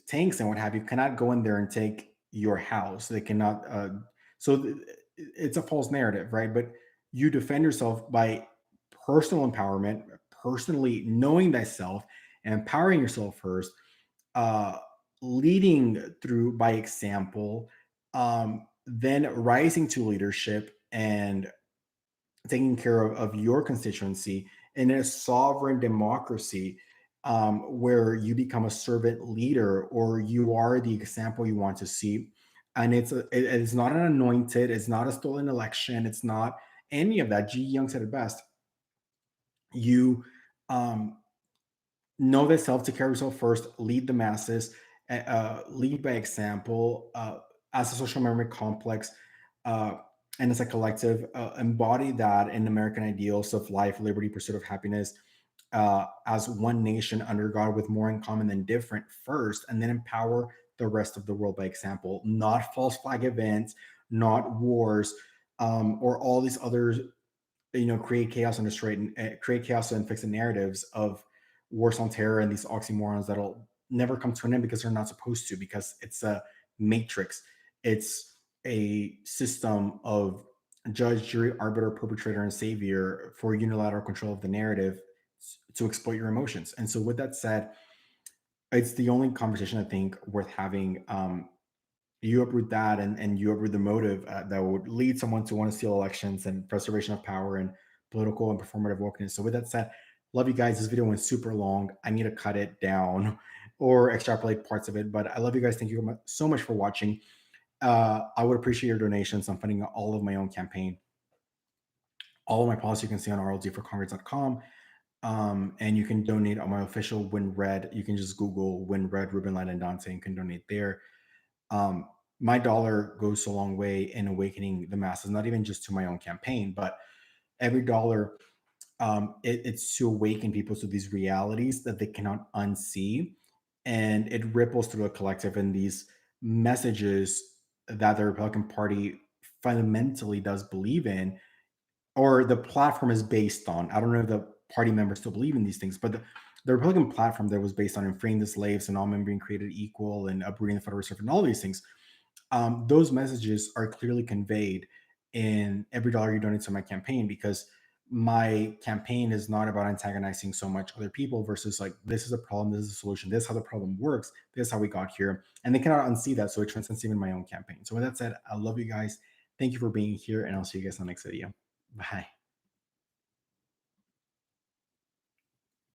tanks and what have you cannot go in there and take your house. They cannot. It's a false narrative, right? But you defend yourself by personal empowerment, personally knowing thyself, and empowering yourself first, uh, leading through by example, then rising to leadership and taking care of your constituency in a sovereign democracy, where you become a servant leader or you are the example you want to see. And it's not an anointed, it's not a stolen election, it's not any of that. G. Young said it best. You um, know thyself, take care of yourself first, lead the masses, lead by example, as a social memory complex, uh, and as a collective, embody that in American ideals of life, liberty, pursuit of happiness, as one nation under God with more in common than different first, and then empower the rest of the world by example, not false flag events, not wars, or all these other create chaos and destroy it, and create chaos and fix the narratives of wars on terror and these oxymorons that'll never come to an end because they're not supposed to, because it's a matrix. It's a system of judge, jury, arbiter, perpetrator, and savior for unilateral control of the narrative to exploit your emotions. And so, with that said, it's the only conversation I think worth having. You uproot that, and you uproot the motive that would lead someone to want to steal elections and preservation of power and political and performative wokeness. So with that said, love you guys. This video went super long. I need to cut it down or extrapolate parts of it, but I love you guys. Thank you so much for watching. I would appreciate your donations. I'm funding all of my own campaign. All of my policy you can see on rldforcongress.com. And you can donate on my official Win Red. You can just Google Win Red, Ruben Light, and Dante, and can donate there. My dollar goes a long way in awakening the masses, not even just to my own campaign, but every dollar, it's to awaken people to these realities that they cannot unsee. And it ripples through a collective, and these messages that the Republican Party fundamentally does believe in, or the platform is based on. I don't know if the party members still believe in these things, but the Republican platform that was based on freeing the slaves and all men being created equal and uprooting the Federal Reserve and all these things, those messages are clearly conveyed in every dollar you donate to my campaign, because my campaign is not about antagonizing so much other people versus like, this is a problem, this is a solution, this is how the problem works, this is how we got here. And they cannot unsee that. So it transcends even my own campaign. So with that said, I love you guys. Thank you for being here, and I'll see you guys in the next video. Bye.